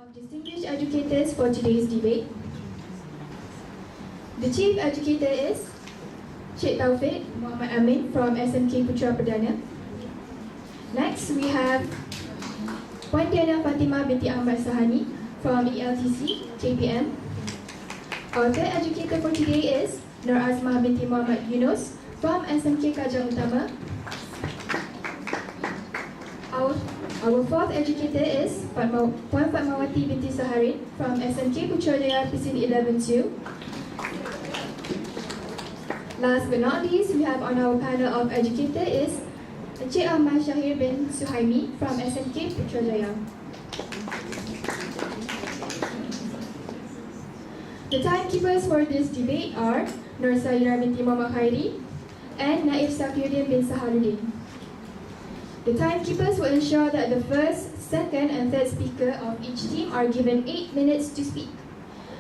of distinguished educators for today's debate. The Chief Educator is Cik Taufik Muhammad Amin from SMK Putrajaya. Next, we have Puan Diana Fatimah binti Ahmad Sahani from ELTC, KPM. Our third educator for today is Nur Azmah binti Muhammad Yunus from SMK Kajang Utama. Our fourth educator is Puan Fatmawati binti Saharin from SMK Putrajaya Presint 11-2. Last but not least, we have on our panel of educator is Encik Ahmad Shahir bin Suhaimi from SMK Putrajaya. The timekeepers for this debate are Nursabrina binti Muhammad Khairi and Naif Safiuddin bin Saharuddin. The timekeepers will ensure that the first, second and third speaker of each team are given 8 minutes to speak.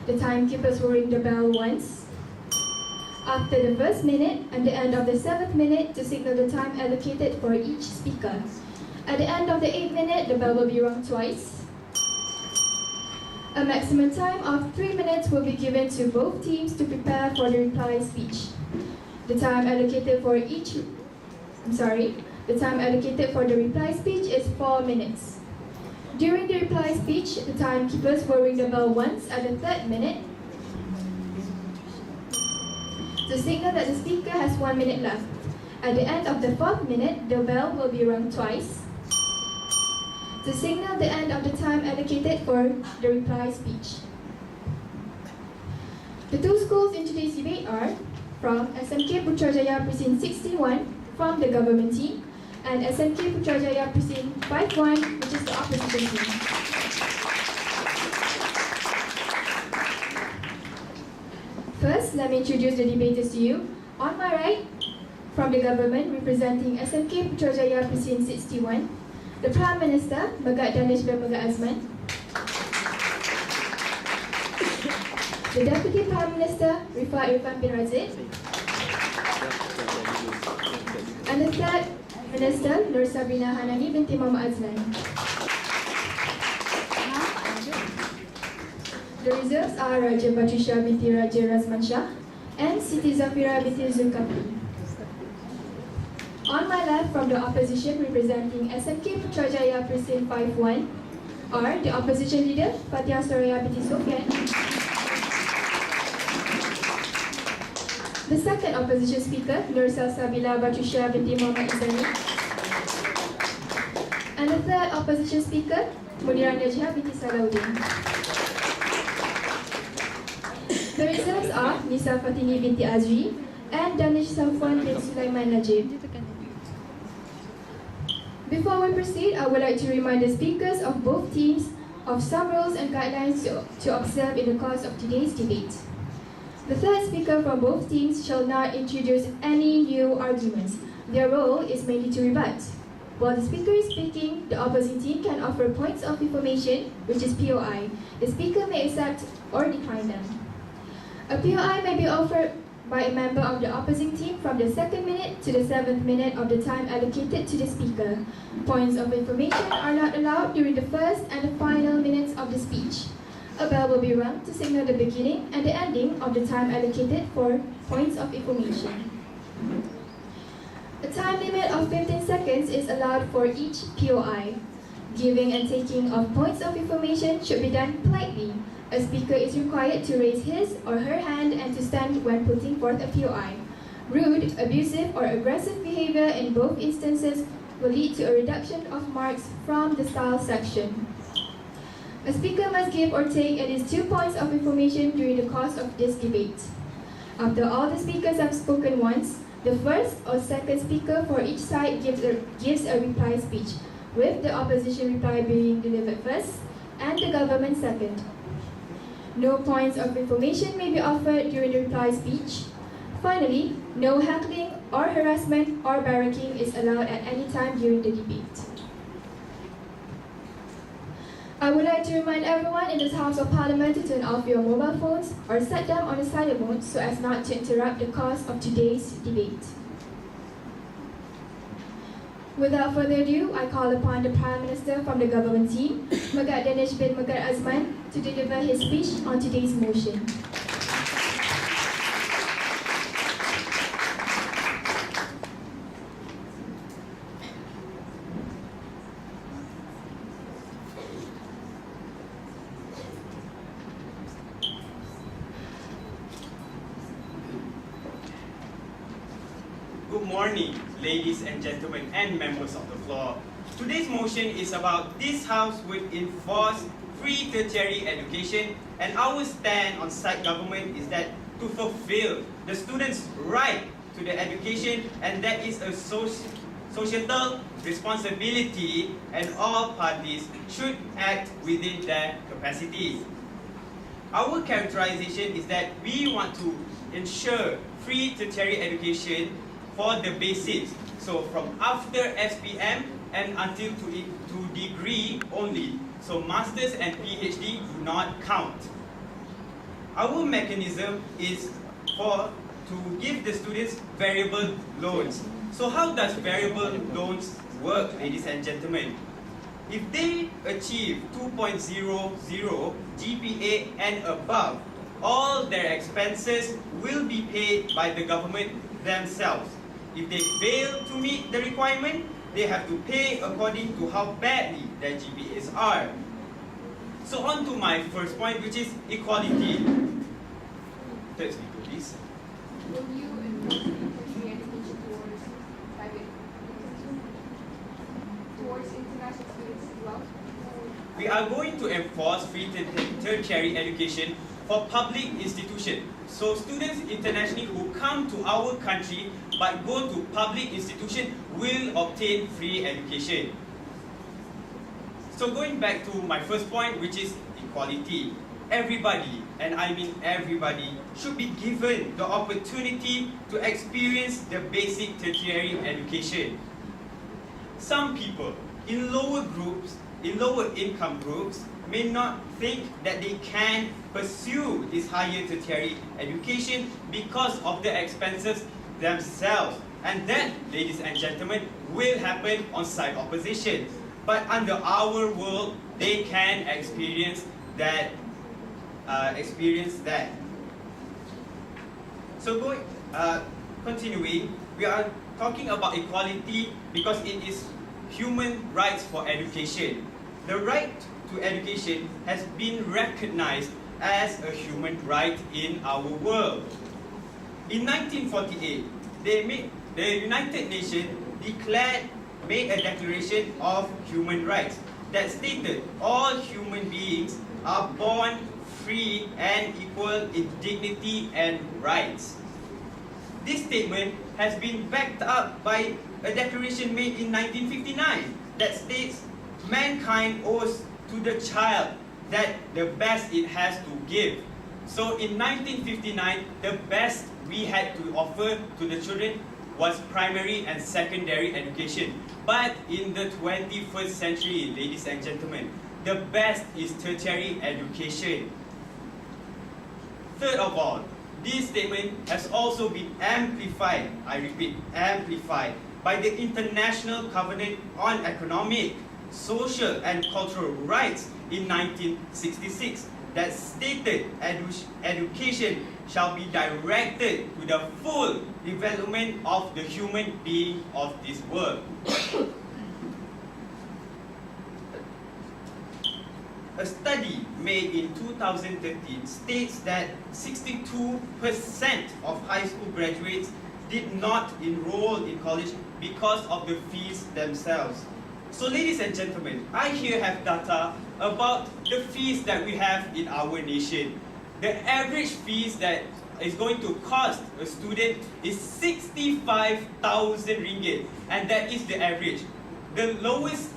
The timekeepers will ring the bell once after the first minute and the end of the 7th minute to signal the time allocated for each speaker. At the end of the 8th minute, the bell will be rung twice. A maximum time of 3 minutes will be given to both teams to prepare for the reply speech. The time allocated for the reply speech is 4 minutes. During the reply speech, the timekeepers will ring the bell once at the 3rd minute to signal that the speaker has 1 minute left. At the end of the 4th minute, the bell will be rung twice to signal the end of the time allocated for the reply speech. The two schools in today's debate are from SMK Putrajaya Presint 61 from the government team and SMK Putrajaya Presint 5-1, which is the opposition team. First, let me introduce the debaters to you. On my right, from the government representing SMK Putrajaya Presint 61, the Prime Minister, Megat Danish bin Megat Azman. The Deputy Prime Minister, Rifa Irfan bin Razid. And the third Minister, Nursabrina Hanani binti Muhammad Azlan. The reserves are Raja Batrisyia binti Raja Razman Shah and Siti Zaafira binti Zulkafli. On my left, from the opposition representing SMK Putrajaya Presint 5-1 are the opposition leader, Fatihah Soraya binti Sufwan. The second opposition speaker, Nursalsabila Batrisyia binti Muhammad Izani. And the third opposition speaker, Munirah Najiha binti Salauddin. The reserves are Nisa Fatini binti Azri and Danish Sufwan bin Sulaiman Najib. Before we proceed, I would like to remind the speakers of both teams of some rules and guidelines to observe in the course of today's debate. The third speaker from both teams shall not introduce any new arguments. Their role is mainly to rebut. While the speaker is speaking, the opposing team can offer points of information, which is POI. The speaker may accept or decline them. A POI may be offered by a member of the opposing team from the 2nd minute to the 7th minute of the time allocated to the speaker. Points of information are not allowed during the first and the final minutes of the speech. A bell will be rung to signal the beginning and the ending of the time allocated for points of information. A time limit of 15 seconds is allowed for each POI. Giving and taking of points of information should be done politely. A speaker is required to raise his or her hand and to stand when putting forth a POI. Rude, abusive, or aggressive behavior in both instances will lead to a reduction of marks from the style section. A speaker must give or take at least 2 points of information during the course of this debate. After all the speakers have spoken once, the first or second speaker for each side gives a reply speech, with the opposition reply being delivered first and the government second. No points of information may be offered during the reply speech. Finally, no heckling or harassment or barracking is allowed at any time during the debate. I would like to remind everyone in this House of Parliament to turn off your mobile phones or set them on a silent mode so as not to interrupt the course of today's debate. Without further ado, I call upon the Prime Minister from the government team, Megat Danish bin Megat Azman, to deliver his speech on today's motion. Good morning, ladies and gentlemen and members of the floor. Today's motion is about this House would enforce free tertiary education, and our stand on side government is that to fulfill the students' right to the education, and that is a societal responsibility, and all parties should act within their capacity. Our characterization is that we want to ensure free tertiary education for the basics, so from after SPM and until to degree only, so masters and PhD do not count. Our mechanism is to give the students variable loans. So how does variable loans work, ladies and gentlemen? If they achieve 2.00 GPA and above, all their expenses will be paid by the government themselves. If they fail to meet the requirement, they have to pay according to how badly their GPAs are. So on to my first point, which is equality. Third speaker, please. Will you enforce tertiary education towards international students as well? We are going to enforce free tertiary education for public institutions. So students internationally who come to our country but go to public institutions will obtain free education. So going back to my first point, which is equality. Everybody, and I mean everybody, should be given the opportunity to experience the basic tertiary education. Some people in lower income groups may not think that they can pursue this higher tertiary education because of the expenses themselves. And that, ladies and gentlemen, will happen on side opposition. But under our world, they can experience that. So continuing, we are talking about equality because it is human rights for education. The right to education has been recognized as a human right in our world. In 1948, the United Nations made a declaration of human rights that stated all human beings are born free and equal in dignity and rights. This statement has been backed up by a declaration made in 1959 that states mankind owes to the child that the best it has to give. So in 1959, the best we had to offer to the children was primary and secondary education. But in the 21st century, ladies and gentlemen, the best is tertiary education. Third of all, this statement has also been amplified, I repeat, amplified, by the International Covenant on Economic, Social and Cultural Rights in 1966 that stated education shall be directed to the full development of the human being of this world. A study made in 2013 states that 62% of high school graduates did not enroll in college because of the fees themselves. So ladies and gentlemen, I here have data about the fees that we have in our nation. The average fees that is going to cost a student is 65,000 ringgit, and that is the average. The lowest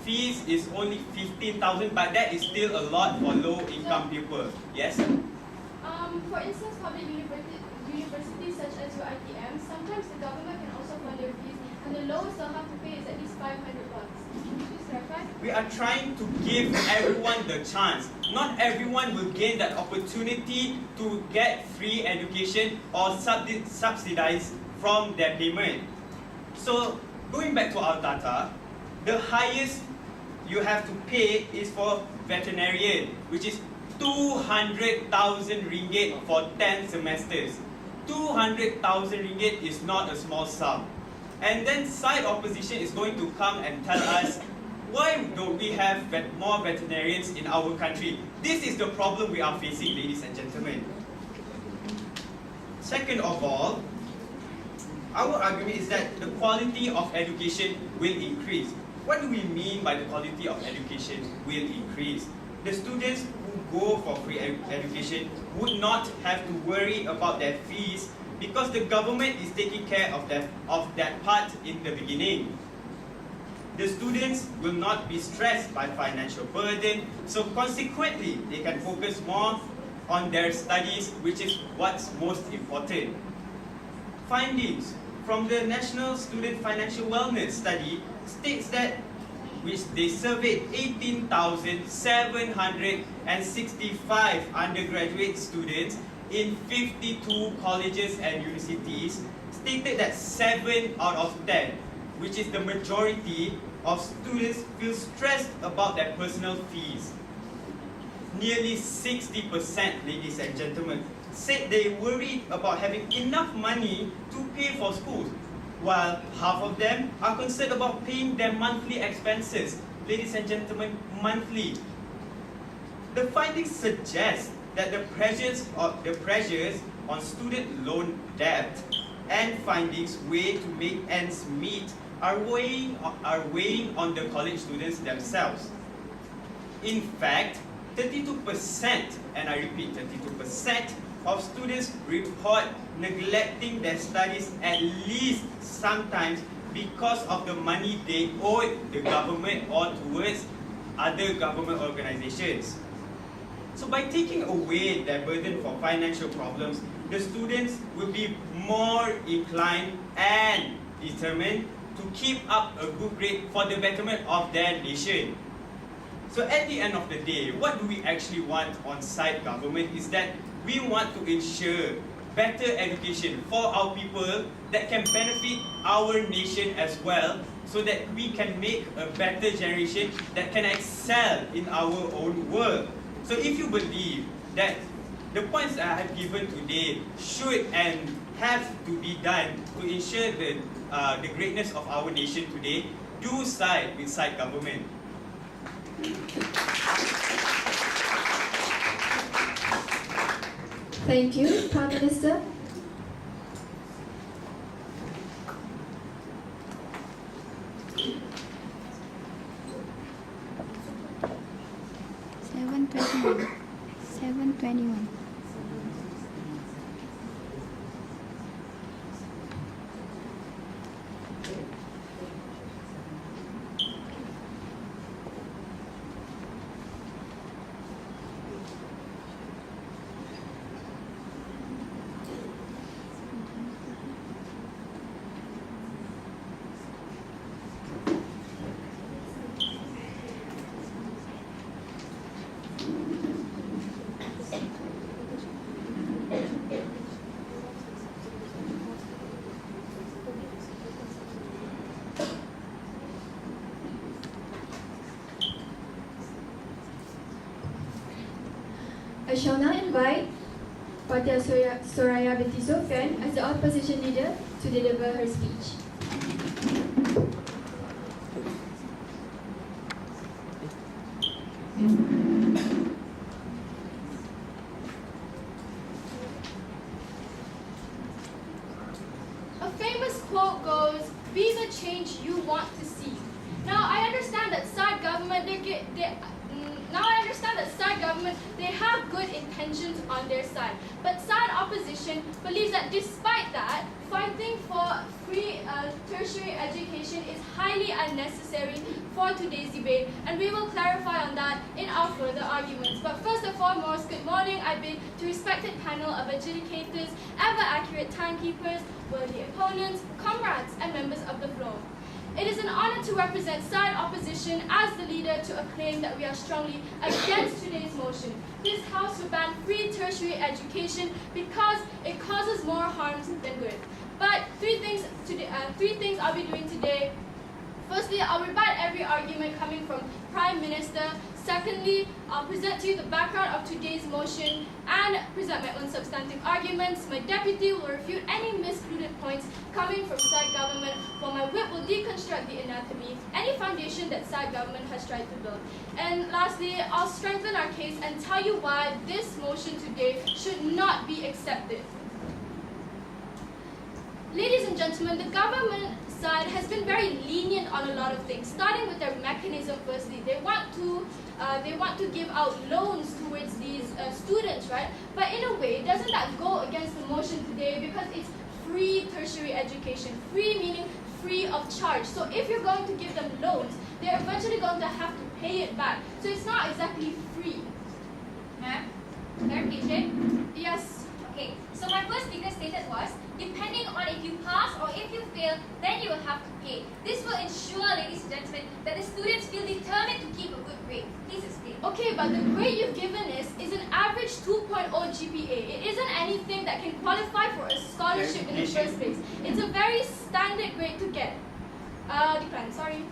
fees is only 15,000, but that is still a lot for low-income people. Yes? For instance, public universities such as your ITM, sometimes the government can also fund their fees, and the lowest they'll have to pay is at least 500 bucks. Is that right? We are trying to give everyone the chance. Not everyone will gain that opportunity to get free education or subsidized from their payment. So going back to our data, the highest you have to pay is for veterinarian, which is 200,000 ringgit for 10 semesters. 200,000 ringgit is not a small sum. And then side opposition is going to come and tell us, why don't we have more veterinarians in our country? This is the problem we are facing, ladies and gentlemen. Second of all, our argument is that the quality of education will increase. What do we mean by the quality of education will increase? The students who go for free education would not have to worry about their fees because the government is taking care of that part in the beginning. The students will not be stressed by financial burden, so consequently, they can focus more on their studies, which is what's most important. Findings from the National Student Financial Wellness Study states that which they surveyed 18,765 undergraduate students in 52 colleges and universities, stated that 7 out of 10, which is the majority of students, feel stressed about their personal fees. Nearly 60%, ladies and gentlemen, said they worried about having enough money to pay for schools, while half of them are concerned about paying their monthly expenses. Ladies and gentlemen, monthly. The findings suggest that the pressures on student loan debt and findings way to make ends meet are weighing on the college students themselves. In fact, 32%, and I repeat 32%, of students report neglecting their studies at least sometimes because of the money they owe the government or towards other government organizations. So by taking away their burden for financial problems, the students will be more inclined and determined to keep up a good grade for the betterment of their nation. So at the end of the day, what do we actually want on side government is that we want to ensure better education for our people that can benefit our nation as well, so that we can make a better generation that can excel in our own world. So if you believe that the points that I have given today should and have to be done to ensure the greatness of our nation today, do side with side government. Thank you, Prime Minister. Seven twenty-one. I shall now invite Fatihah Soraya binti Sufwan as the opposition leader to deliver her speech. A famous quote goes, "Be the change you want to see." Now I understand that side government they have good intentions on their side, but side opposition believes that despite that, fighting for free tertiary education is highly unnecessary for today's debate, and we will clarify on that in our further arguments. But first and foremost, good morning. I bid to respected panel of adjudicators, ever accurate timekeepers, worthy opponents, comrades, and members of the floor. It is an honor to represent side opposition as the leader to a claim that we are strongly against today's motion. This House will ban free tertiary education because it causes more harms than good. But three things I'll be doing today. Firstly, I'll rebut every argument coming from Prime Minister. Secondly, I'll present to you the background of today's motion and present my own substantive arguments. My deputy will refute any miscluded points coming from side government, while my whip will deconstruct the anatomy, any foundation that side government has tried to build. And lastly, I'll strengthen our case and tell you why this motion today should not be accepted. Ladies and gentlemen, the government side has been very lenient on a lot of things, starting with their mechanism. Firstly, they want to give out loans towards these students, right? But in a way, doesn't that go against the motion today, because it's free tertiary education, free meaning free of charge. So if you're going to give them loans, they're eventually going to have to pay it back. So it's not exactly free. Ma'am, clarification? Yes. Okay, so my first speaker stated was, depending on if you pass or if you fail, then you will have to pay. This will ensure, ladies and gentlemen, that the students feel determined to keep a good grade. Please explain. Okay, but the grade you've given is an average 2.0 GPA. It isn't anything that can qualify for a scholarship in the first place. It's a very standard grade to get. Decline, sorry.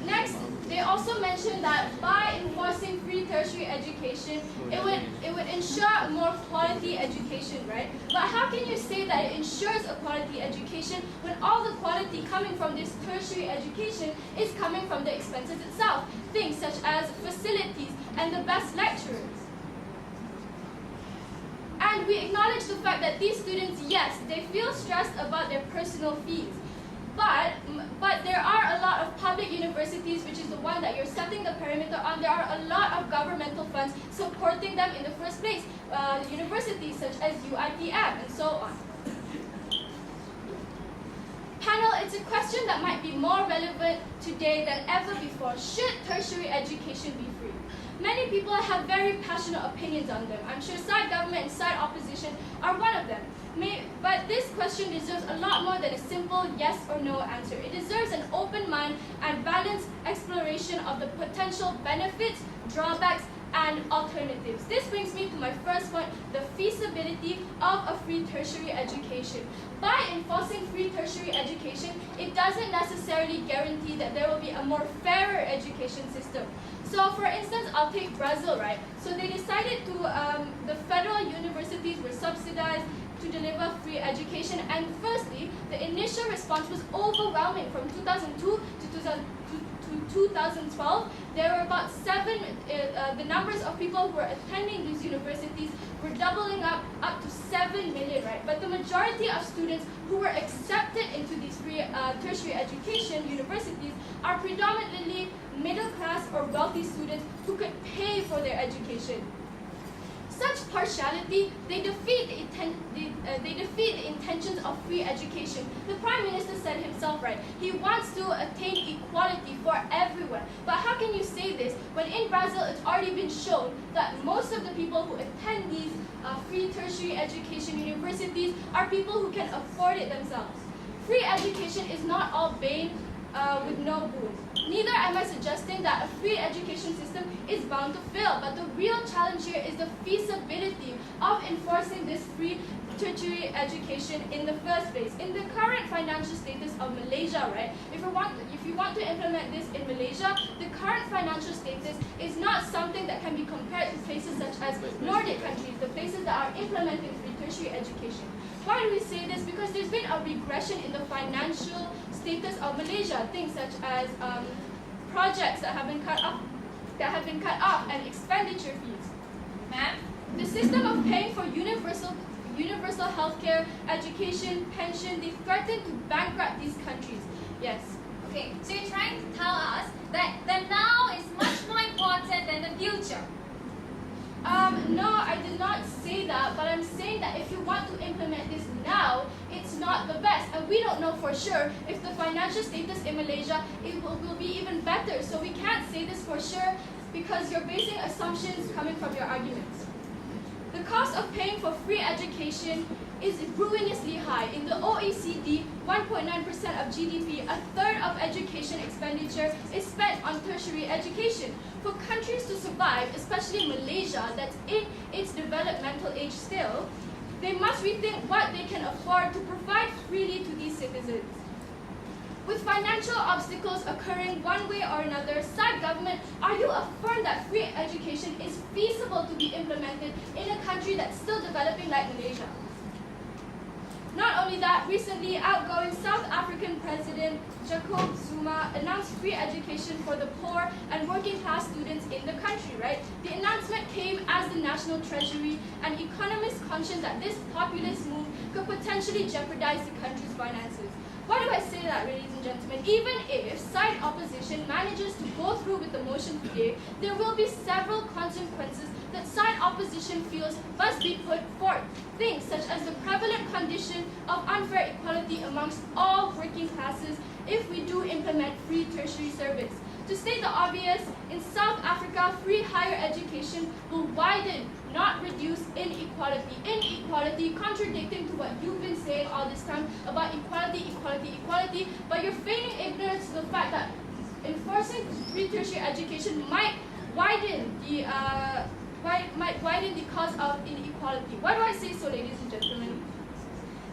Next, they also mentioned that by enforcing free tertiary education, it would ensure a more quality education, right? But how can you say that it ensures a quality education when all the quality coming from this tertiary education is coming from the expenses itself? Things such as facilities and the best lecturers. And we acknowledge the fact that these students, yes, they feel stressed about their personal fees. But there are a lot of public universities, which is the one that you're setting the perimeter on. There are a lot of governmental funds supporting them in the first place. Universities such as UITM and so on. Panel, it's a question that might be more relevant today than ever before. Should tertiary education be free? Many people have very passionate opinions on them. I'm sure side government and side opposition are one of them. But this question deserves a lot more than a simple yes or no answer. It deserves an open mind and balanced exploration of the potential benefits, drawbacks, and alternatives. This brings me to my first point, the feasibility of a free tertiary education. By enforcing free tertiary education, it doesn't necessarily guarantee that there will be a more fairer education system. So for instance, I'll take Brazil, right? So they decided the federal universities were subsidized to deliver free education, and firstly, the initial response was overwhelming. From 2002 to 2012, there were about the numbers of people who were attending these universities were doubling up to 7 million, right? But the majority of students who were accepted into these free tertiary education universities are predominantly middle class or wealthy students who could pay for their education. Such partiality, they defeat the intentions of free education. The Prime Minister said himself, right, he wants to attain equality for everyone. But how can you say this when in Brazil it's already been shown that most of the people who attend these free tertiary education universities are people who can afford it themselves? Free education is not all bane with no boon. Neither am I suggesting that a free education system is bound to fail, but the real challenge here is the feasibility of enforcing this free tertiary education in the first place. In the current financial status of Malaysia, right, if you want to implement this in Malaysia, the current financial status is not something that can be compared to places such as Nordic countries, the places that are implementing free tertiary education. Why do we say this? Because there's been a regression in the financial status of Malaysia, things such as projects that have been cut off, and expenditure fees. Ma'am? The system of paying for universal healthcare, education, pension, they threaten to bankrupt these countries. Yes. Okay, so you're trying to tell us that the now is much more important than the future. No, I did not say that, but I'm saying that if you want to implement this now, it's not the best. And we don't know for sure if the financial status in Malaysia will be even better. So we can't say this for sure because you're basing assumptions coming from your arguments. The cost of paying for free education is ruinously high. In the OECD, 1.9% of GDP, a third of education expenditure is spent on tertiary education. For countries to survive, especially Malaysia, that's in its developmental age still, They must rethink what they can afford to provide freely to these citizens. With financial obstacles occurring one way or another, SAD government, are you affirm that free education is feasible to be implemented in a country that's still developing like Malaysia? Not only that, recently outgoing South African President Jacob Zuma announced free education for the poor and working class students in the country, right? The announcement came as the National Treasury and economists cautioned that this populist move could potentially jeopardize the country's finances. Why do I say that, ladies and gentlemen? Even if side opposition manages to go through with the motion today, there will be several consequences that side opposition feels must be put forth. Things such as the prevalent condition of unfair equality amongst all working classes if we do implement free tertiary service. To state the obvious, in South Africa, free higher education will widen, not reduce inequality. Inequality contradicting to what you've been saying all this time about equality, equality, equality, but you're feigning ignorance to the fact that enforcing free tertiary education might widen the cause of inequality. Why do I say so, ladies and gentlemen?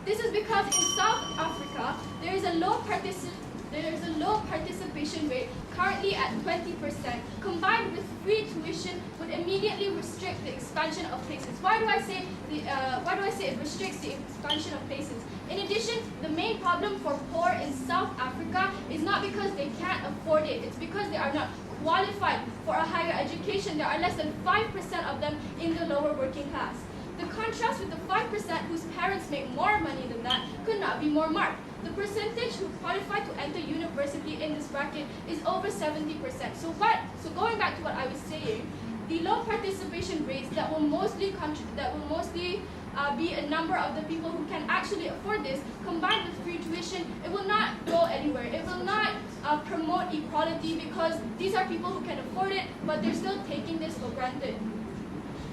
This is because in South Africa, there is a low participation rate, currently at 20%, combined with free tuition would immediately restrict the expansion of places. Why do I say it restricts the expansion of places? In addition, the main problem for poor in South Africa is not because they can't afford it, it's because they are not qualified for a higher education. There are less than 5% of them in the lower working class. The contrast with the 5% whose parents make more money than that could not be more marked. The percentage who qualify to enter university in this bracket is over 70%. So going back to what I was saying, the low participation rates that will mostly be a number of the people who can actually afford this, combined with free tuition, it will not go anywhere. It will not promote equality because these are people who can afford it, but they're still taking this for granted.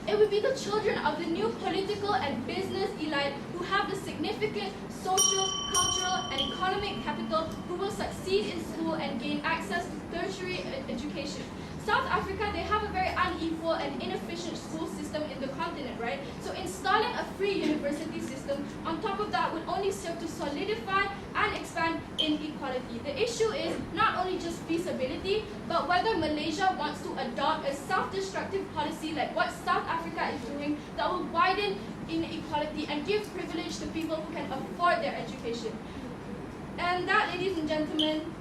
It would be the children of the new political and business elite who have the significant social, cultural, and economic capital who will succeed in school and gain access to tertiary education. South Africa, they have a very unequal and inefficient school system in the continent, right? So installing a free university system on top of that would only serve to solidify and expand inequality. The issue is not only just feasibility, but whether Malaysia wants to adopt a self-destructive policy like what South Africa is doing that will widen inequality and give privilege to people who can afford their education. And that, ladies and gentlemen,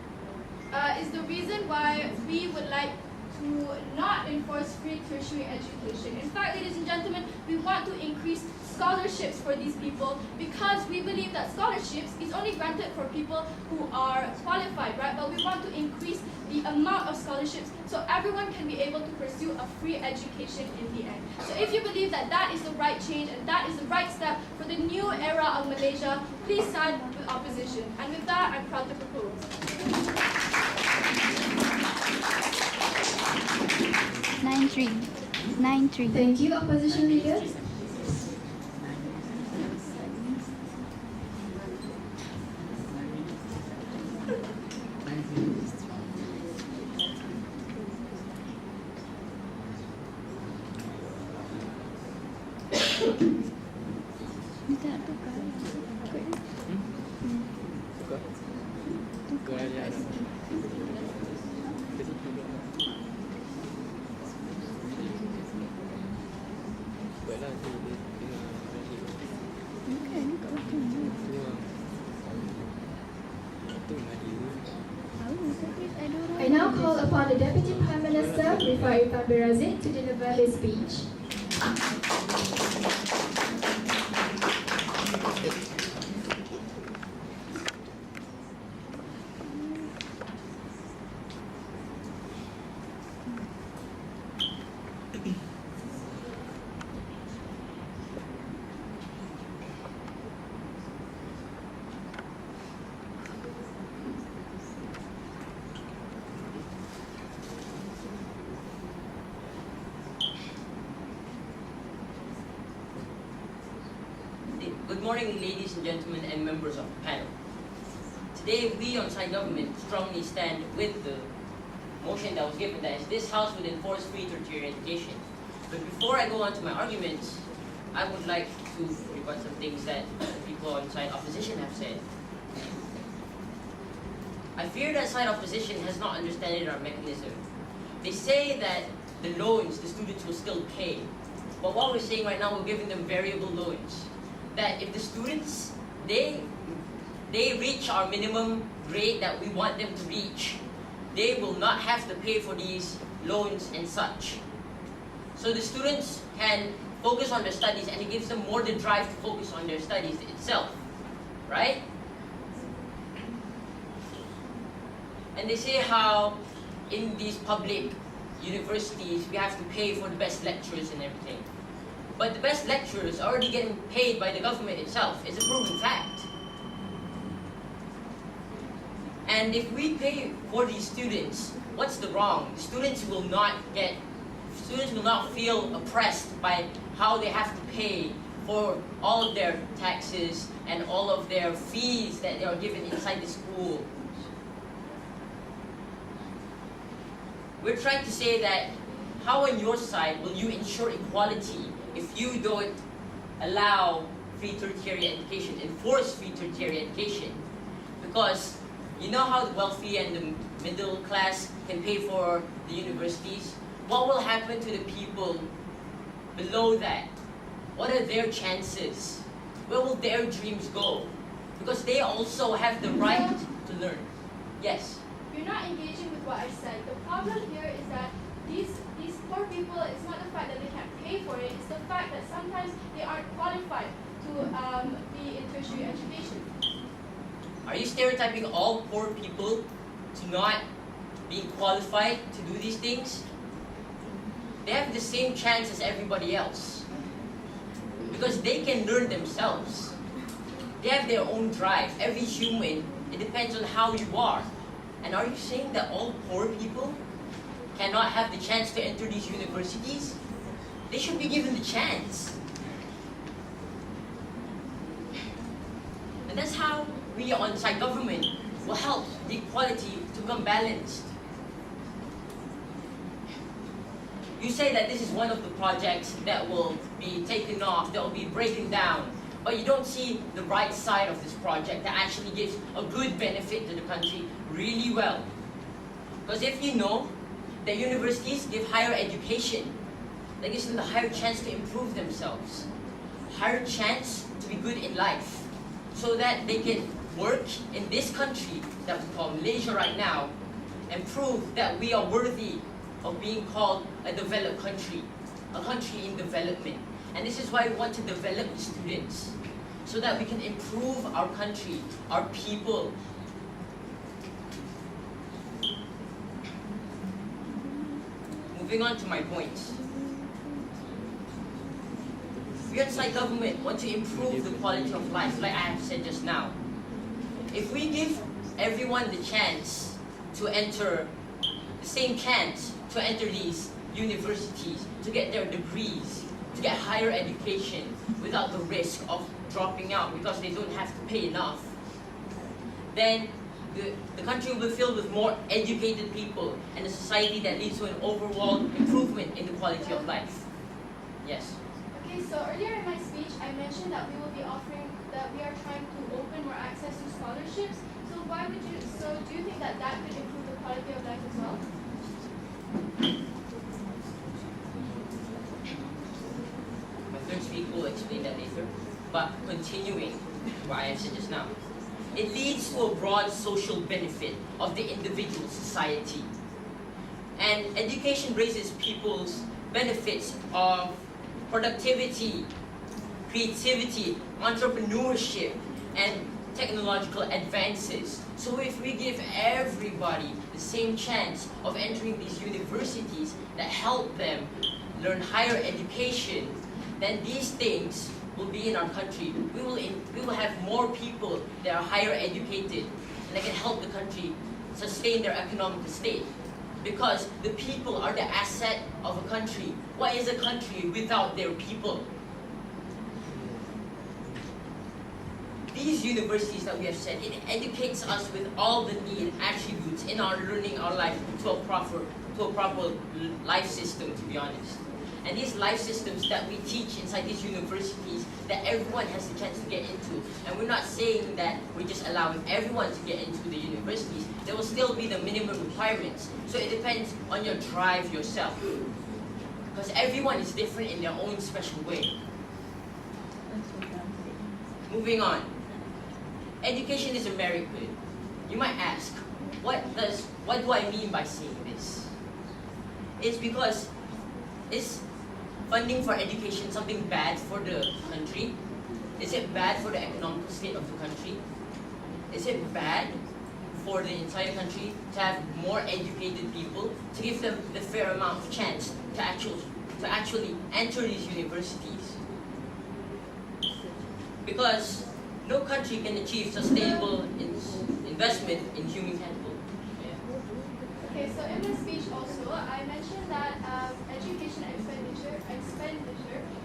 is the reason why we would like to not enforce free tertiary education. In fact, ladies and gentlemen, we want to increase scholarships for these people because we believe that scholarships is only granted for people who are qualified, right? But we want to increase the amount of scholarships so everyone can be able to pursue a free education in the end. So if you believe that that is the right change and that is the right step for the new era of Malaysia, please side with opposition. And with that, I'm proud to propose. 9-3. Thank you, opposition leader. I now call upon the Deputy Prime Minister, Rifa to deliver his speech. Good morning, ladies and gentlemen and members of the panel. Today, we on side government strongly stand with the motion that was given that this House would enforce free tertiary education. But before I go on to my arguments, I would like to rebut some things that people on side opposition have said. I fear that side opposition has not understood our mechanism. They say that the loans, the students will still pay. But what we're saying right now, we're giving them variable loans. That if the students, they reach our minimum grade that we want them to reach, they will not have to pay for these loans and such. So the students can focus on their studies, and it gives them more the drive to focus on their studies itself, right? And they say how in these public universities we have to pay for the best lecturers and everything. But the best lecturers are already getting paid by the government itself. It's a proven fact. And if we pay for these students, what's the wrong? The students will not feel oppressed by how they have to pay for all of their taxes and all of their fees that they are given inside the school. We're trying to say that how on your side will you ensure equality if you don't allow free tertiary education, enforce free tertiary education? Because you know how the wealthy and the middle class can pay for the universities? What will happen to the people below that? What are their chances? Where will their dreams go? Because they also have the right to learn. Yes? You're not engaging with what I said. The problem here is that these poor people, it's not the fact that they can't pay for it, it's the fact that sometimes they aren't qualified to be in tertiary education. Are you stereotyping all poor people to not being qualified to do these things? They have the same chance as everybody else. Because they can learn themselves. They have their own drive. Every human, it depends on how you are. And are you saying that all poor people cannot have the chance to enter these universities? They should be given the chance. And that's how we on-site government will help the equality to become balanced. You say that this is one of the projects that will be taken off, that will be breaking down, but you don't see the right side of this project that actually gives a good benefit to the country really well. Because if you know that universities give higher education, that gives them the higher chance to improve themselves, higher chance to be good in life, so that they can work in this country that we call Malaysia right now and prove that we are worthy of being called a developed country, a country in development. And this is why we want to develop the students, so that we can improve our country, our people. Moving on to my points. We on-site government want to improve the quality of life, like I have said just now. If we give everyone the chance to enter, the same chance to enter these universities, to get their degrees, to get higher education without the risk of dropping out because they don't have to pay enough, then the country will be filled with more educated people and a society that leads to an overall improvement in the quality of life. Yes? Okay, so earlier in my speech, I mentioned that we will be offering, that we are trying to open more access to scholarships. So do you think that that could improve the quality of life as well? My third speaker will explain that later. But continuing what I have said just now, it leads to a broad social benefit of the individual society. And education raises people's benefits of productivity, creativity, entrepreneurship, and technological advances. So if we give everybody the same chance of entering these universities that help them learn higher education, then these things will be in our country. We will have more people that are higher educated and that can help the country sustain their economic state. Because the people are the asset of a country. What is a country without their people? These universities that we have said, it educates us with all the needed attributes in our learning our life to a proper life system, to be honest. And these life systems that we teach inside these universities that everyone has the chance to get into. And we're not saying that we're just allowing everyone to get into the universities. There will still be the minimum requirements. So it depends on your drive yourself. Because everyone is different in their own special way. Moving on. Education is a merit good. You might ask, what do I mean by saying this? It's because, is funding for education something bad for the country? Is it bad for the economic state of the country? Is it bad for the entire country to have more educated people, to give them the fair amount of chance to actually enter these universities? Because no country can achieve sustainable investment in human capital. Okay, so in my speech also, I mentioned that education expenditure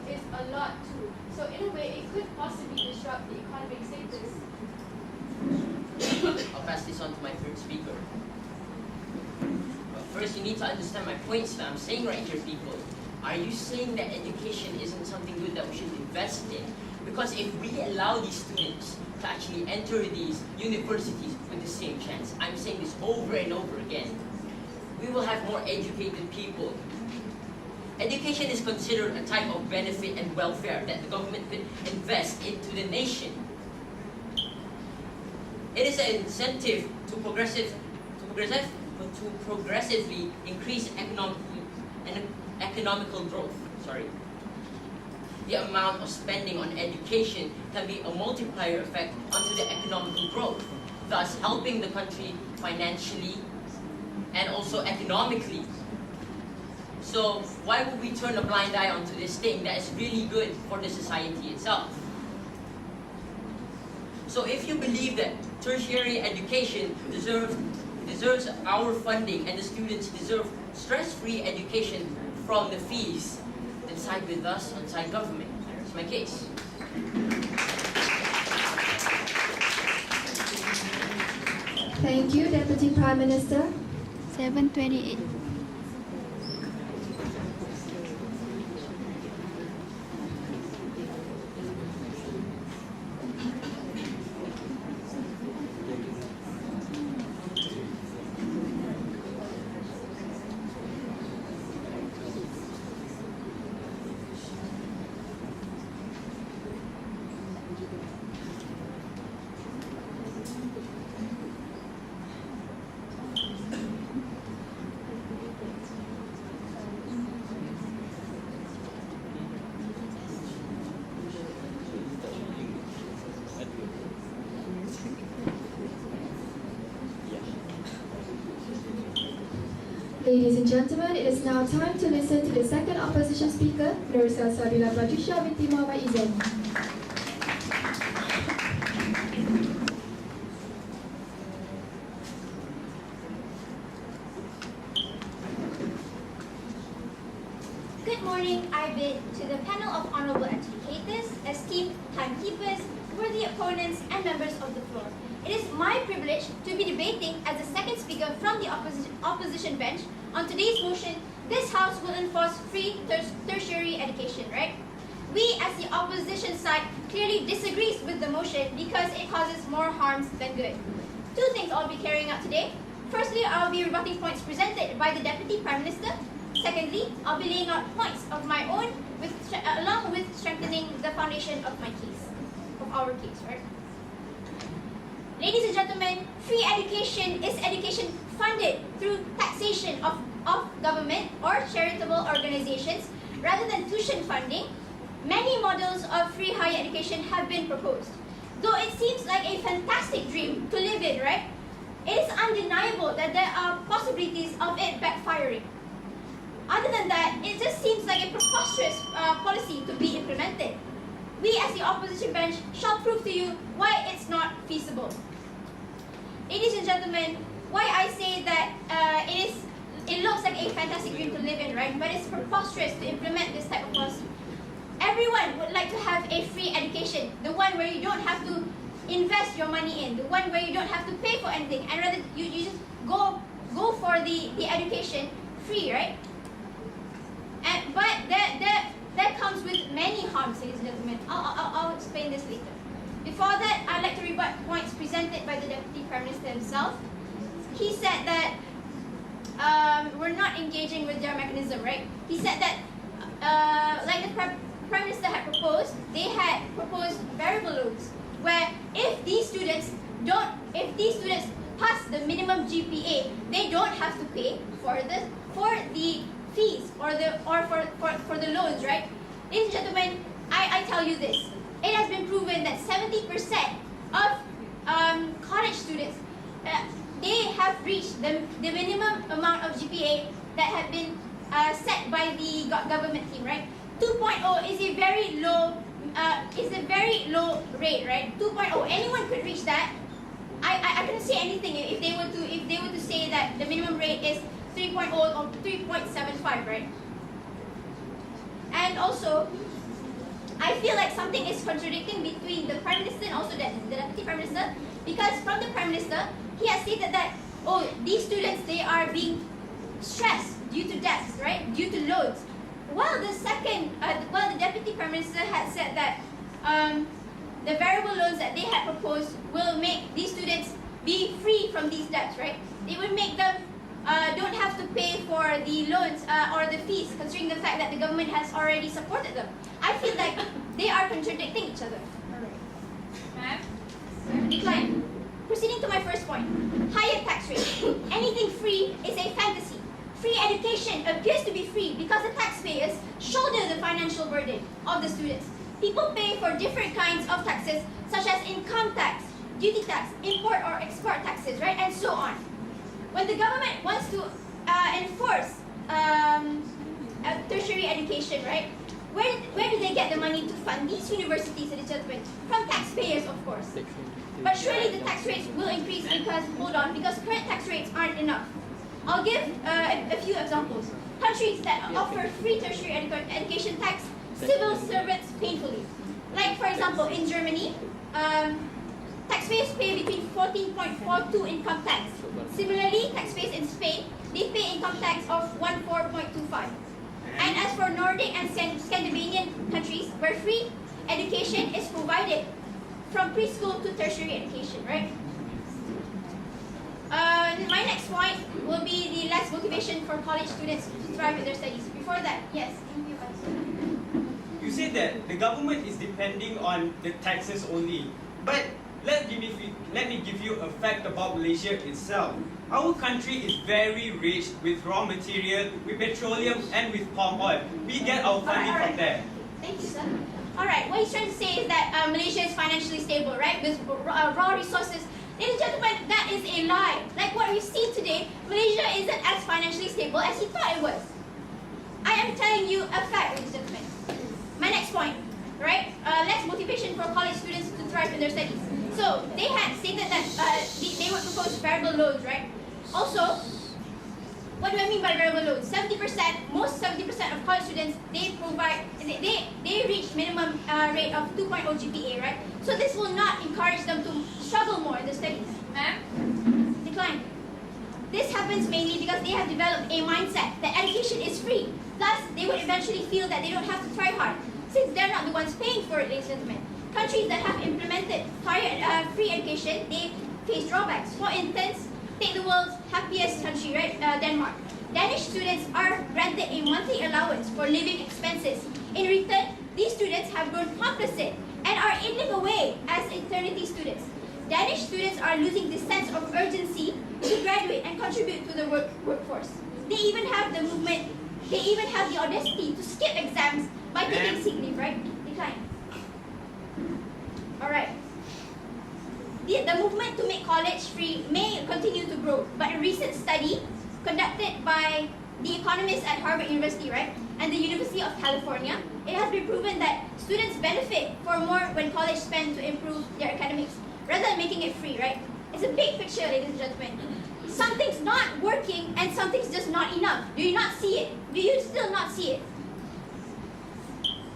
is a lot too. So in a way, it could possibly disrupt the economic status. I'll pass this on to my third speaker. But first, you need to understand my points that I'm saying right here, people. Are you saying that education isn't something good that we should invest in? Because if we allow these students to actually enter these universities with the same chance, I'm saying this over and over again, we will have more educated people. Education is considered a type of benefit and welfare that the government could invest into the nation. It is an incentive to progressively increase economical growth. The amount of spending on education can be a multiplier effect onto the economical growth, thus helping the country financially and also economically. So why would we turn a blind eye onto this thing that is really good for the society itself? So if you believe that tertiary education deserves our funding and the students deserve stress-free education from the fees, then side with us and side government. That's my case. Thank you, Deputy Prime Minister. 7:28. Ladies and gentlemen, it is now time to listen to the second opposition speaker, Nursalsabila Batrisyia binti Muhammad Izani. Good morning, I bid to the panel of honorable educators, esteemed timekeepers, worthy opponents, and members of the floor. It is my privilege to be debating as the second speaker from the opposition bench on today's motion. This House will enforce free tertiary education, right? We as the opposition side clearly disagrees with the motion because it causes more harms than good. Two things I'll be carrying out today. Firstly, I'll be rebutting points presented by the Deputy Prime Minister. Secondly, I'll be laying out points of my own along with strengthening the foundation of my case, of our case, right? Ladies and gentlemen, free education is education funded through taxation of government or charitable organizations rather than tuition funding. Many models of free higher education have been proposed. Though it seems like a fantastic dream to live in, right? It is undeniable that there are possibilities of it backfiring. Other than that, it just seems like a preposterous policy to be implemented. We as the opposition bench shall prove to you why it's not feasible. Ladies and gentlemen, why I say that it looks like a fantastic dream to live in, right? But it's preposterous to implement this type of policy. Everyone would like to have a free education, the one where you don't have to invest your money in, the one where you don't have to pay for anything, and rather you just go for the education free, right? But harms, ladies and gentlemen. I'll explain this later. Before that, I'd like to rebut points presented by the Deputy Prime Minister himself. He said that we're not engaging with their mechanism, right? He said that, like the Prime Minister had proposed, they had proposed variable loans, where if these students pass the minimum GPA, they don't have to pay for the fees or for the loans, right? Ladies and gentlemen, I tell you this. It has been proven that 70% of college students, they have reached the minimum amount of GPA that had been set by the government team, right? 2.0 is a very low rate, right? 2.0, anyone could reach that. I couldn't say anything if they were to say that the minimum rate is 3.0 or 3.75, right? And also, I feel like something is contradicting between the Prime Minister and also the Deputy Prime Minister, because from the Prime Minister, he has stated that, oh, these students, they are being stressed due to debts, right? Due to loans. While the Deputy Prime Minister had said that the variable loans that they had proposed will make these students be free from these debts, right? They will make them don't have to pay for the loans or the fees, considering the fact that the government has already supported them. I feel like they are contradicting each other. Ma'am? Decline. Proceeding to my first point, higher tax rate. Anything free is a fantasy. Free education appears to be free because the taxpayers shoulder the financial burden of the students. People pay for different kinds of taxes, such as income tax, duty tax, import or export taxes, right, and so on. When the government wants to enforce tertiary education, right, where do they get the money to fund these universities, ladies and gentlemen? From taxpayers, of course. But surely the tax rates will increase because current tax rates aren't enough. I'll give a few examples. Countries that offer free tertiary education tax civil servants painfully. Like, for example, in Germany, taxpayers pay between 14.42 income tax. Similarly, taxpayers in Spain, they pay income tax of 14.25. And as for Nordic and Scandinavian countries, where free education is provided from preschool to tertiary education, right? My next point will be the less motivation for college students to thrive in their studies. Before that, yes. You said that the government is depending on the taxes only, but let me give you a fact about Malaysia itself. Our country is very rich with raw material, with petroleum, and with palm oil. We get our funding from there. Thank you, sir. Alright, what he's trying to say is that Malaysia is financially stable, right? With raw resources. Ladies and gentlemen, that is a lie. Like what we see today, Malaysia isn't as financially stable as he thought it was. I am telling you a fact, ladies and gentlemen. My next point, right? Less motivation for college students to thrive in their studies. So they had stated that they would propose variable loans, right? Also, what do I mean by variable loans? 70%, most 70% of college students, they reach minimum rate of 2.0 GPA, right? So this will not encourage them to struggle more in the studies. Ma'am? Decline. This happens mainly because they have developed a mindset that education is free. Plus, they would eventually feel that they don't have to try hard, since they're not the ones paying for it, ladies and gentlemen. Countries that have implemented free education, they face drawbacks. For instance, take the world's happiest country, right? Denmark. Danish students are granted a monthly allowance for living expenses. In return, these students have grown complicit and are idling away as eternity students. Danish students are losing the sense of urgency to graduate and contribute to the workforce. They even have the audacity to skip exams by taking sick leave, right? Decline. Alright. The movement to make college free may continue to grow, but a recent study conducted by the economists at Harvard University, right, and the University of California, it has been proven that students benefit for more when college spend to improve their academics, rather than making it free, right? It's a big picture, ladies and gentlemen. Something's not working and something's just not enough. Do you not see it? Do you still not see it?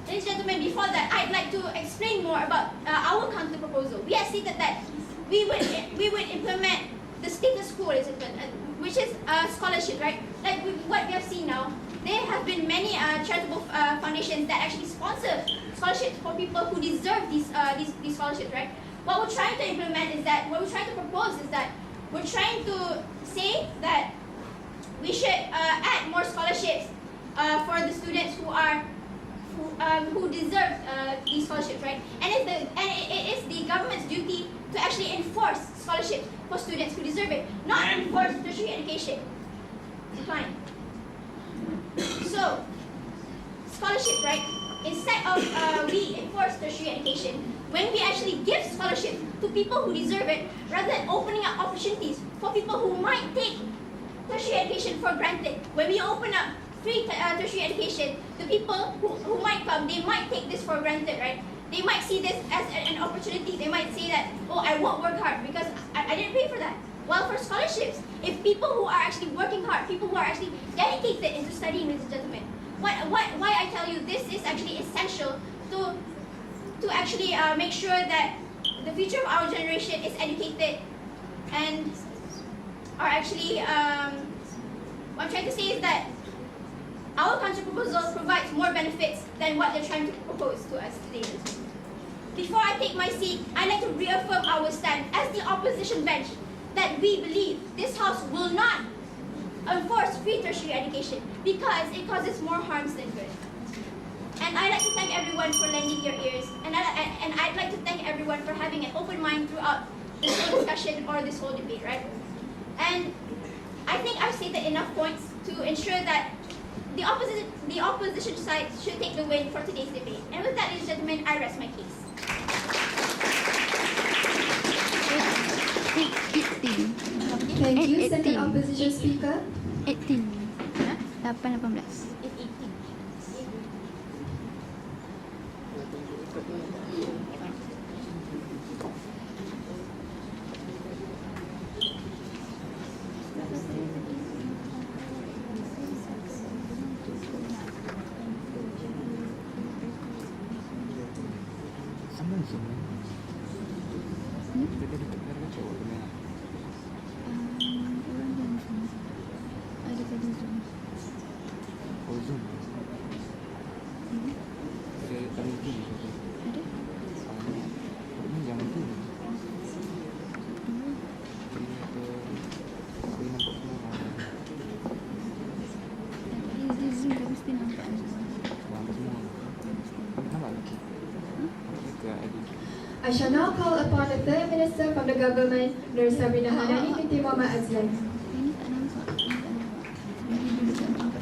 Ladies and gentlemen, before that, I'd like to explain more about our counter proposal. We have stated that we would implement the status quo, ladies and gentlemen. which is scholarship, right? Like what we have seen now, there have been many charitable foundations that actually sponsor scholarships for people who deserve these scholarships, right? What we're trying to implement is that, what we're trying to propose is that we're trying to say that we should add more scholarships for the students who deserve these scholarships, right? And it is the government's duty to actually enforce scholarships for students who deserve it, not enforce tertiary education. Fine. So, scholarship, right? Instead of we enforce tertiary education, when we actually give scholarships to people who deserve it, rather than opening up opportunities for people who might take tertiary education for granted, when we open up free tertiary education, the people who might come, they might take this for granted, right? They might see this as an opportunity. They might say that, oh, I won't work hard because I didn't pay for that. While for scholarships, if people who are actually working hard, people who are actually dedicated into studying, ladies and gentlemen, why I tell you this is actually essential to actually make sure that the future of our generation is educated and are actually, what I'm trying to say is that our counter proposal provides more benefits than what they're trying to propose to us today. Before I take my seat, I'd like to reaffirm our stand as the opposition bench that we believe this House will not enforce free tertiary education because it causes more harms than good. And I'd like to thank everyone for lending your ears, and I'd like to thank everyone for having an open mind throughout this whole discussion or this whole debate, right? And I think I've stated enough points to ensure that the opposition side should take the win for today's debate. And with that, ladies and gentlemen, I rest my case. 18. Thank you, 18. second opposition speaker. 18. 18. I shall now call upon the third minister from the government, Nursabrina Hanani binti Muhammad Azlan. Ini tak nampak. Ini dulu tak nampak.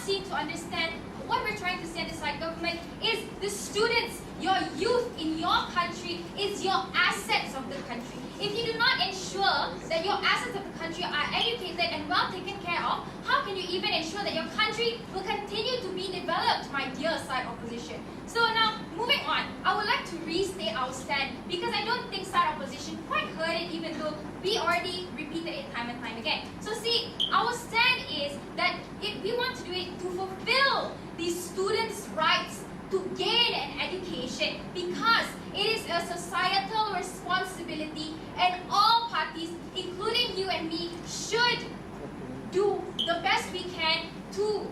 To understand what we're trying to say in this side government is the students, your youth in your country is your assets of the country. If you do not ensure that your assets of the country are educated and well taken care of, how can you even ensure that your country will continue to be developed, my dear side opposition? So now, moving on, I would like to restate our stand because I don't think side opposition quite heard it even though we already repeated it time and time again. So see, our stand is that if we want to do it to fulfill the students' rights to gain an education because it is a societal responsibility and all parties, including you and me, should do the best we can to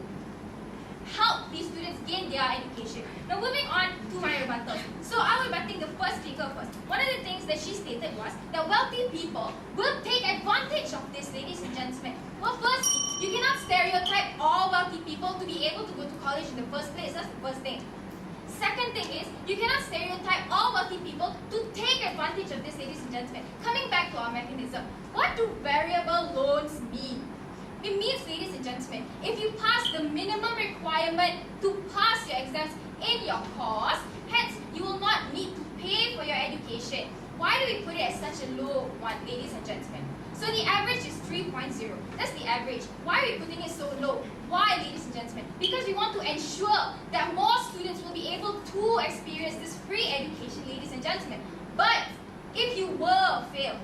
help these students gain their education. Now moving on to my rebuttal. So I will rebutting the first speaker first. One of the things that she stated was that wealthy people will take advantage of this, ladies and gentlemen. Well, firstly, you cannot stereotype all wealthy people to be able to go to college in the first place. That's the first thing. Second thing is, you cannot stereotype all wealthy people to take advantage of this, ladies and gentlemen. Coming back to our mechanism, what do variable loans mean? It means, ladies and gentlemen, if you pass the minimum requirement to pass your exams in your course, hence you will not need to pay for your education. Why do we put it at such a low one, ladies and gentlemen? So the average is 3.0. That's the average. Why are we putting it so low? Why, ladies and gentlemen? Because we want to ensure that more students will be able to experience this free education, ladies and gentlemen. But if you were to fail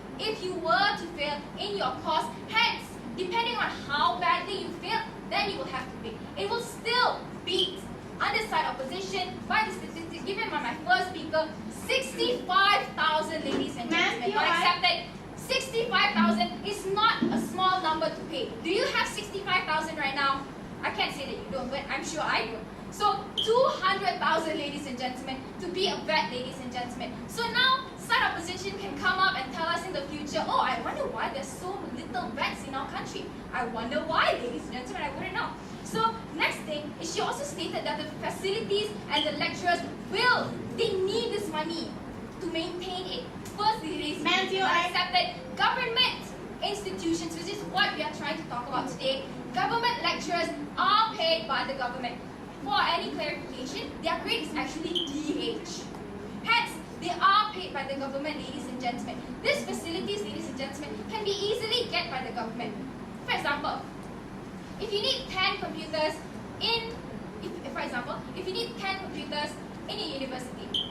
in your course, hence, depending on how badly you fail, then you will have to pay. It will still beat underside opposition by the statistics given by my first speaker, 65,000, ladies and gentlemen. Not accepted. 65,000 is not a small number to pay. Do you have 65,000 right now? I can't say that you don't, but I'm sure I do. So 200,000, ladies and gentlemen, to be a vet, ladies and gentlemen. So now, side opposition can come up and tell us in the future, oh, I wonder why there's so little vets in our country. I wonder why, ladies and gentlemen, I wouldn't know. So next thing is she also stated that the facilities and the lecturers they need this money to maintain it. Firstly, it is accepted government institutions, which is what we are trying to talk about today. Government lecturers are paid by the government. For any clarification, their grade is actually DH. Hence, they are paid by the government, ladies and gentlemen. These facilities, ladies and gentlemen, can be easily get by the government. For example, if you need 10 computers if you need 10 computers in a university,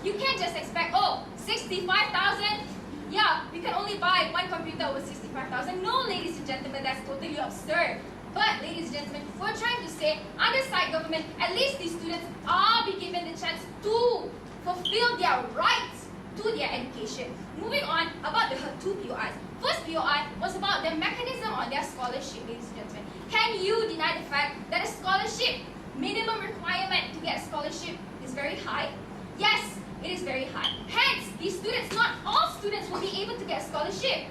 you can't just expect, 65,000? Yeah, we can only buy one computer with 65,000. No, ladies and gentlemen, that's totally absurd. But, ladies and gentlemen, we're trying to say, under side government, at least these students are be given the chance to fulfill their rights to their education. Moving on about the two POIs. First POI was about the mechanism on their scholarship, ladies and gentlemen. Can you deny the fact that a scholarship minimum requirement to get a scholarship is very high? Yes, it is very high. Hence, these students, not all students will be able to get a scholarship.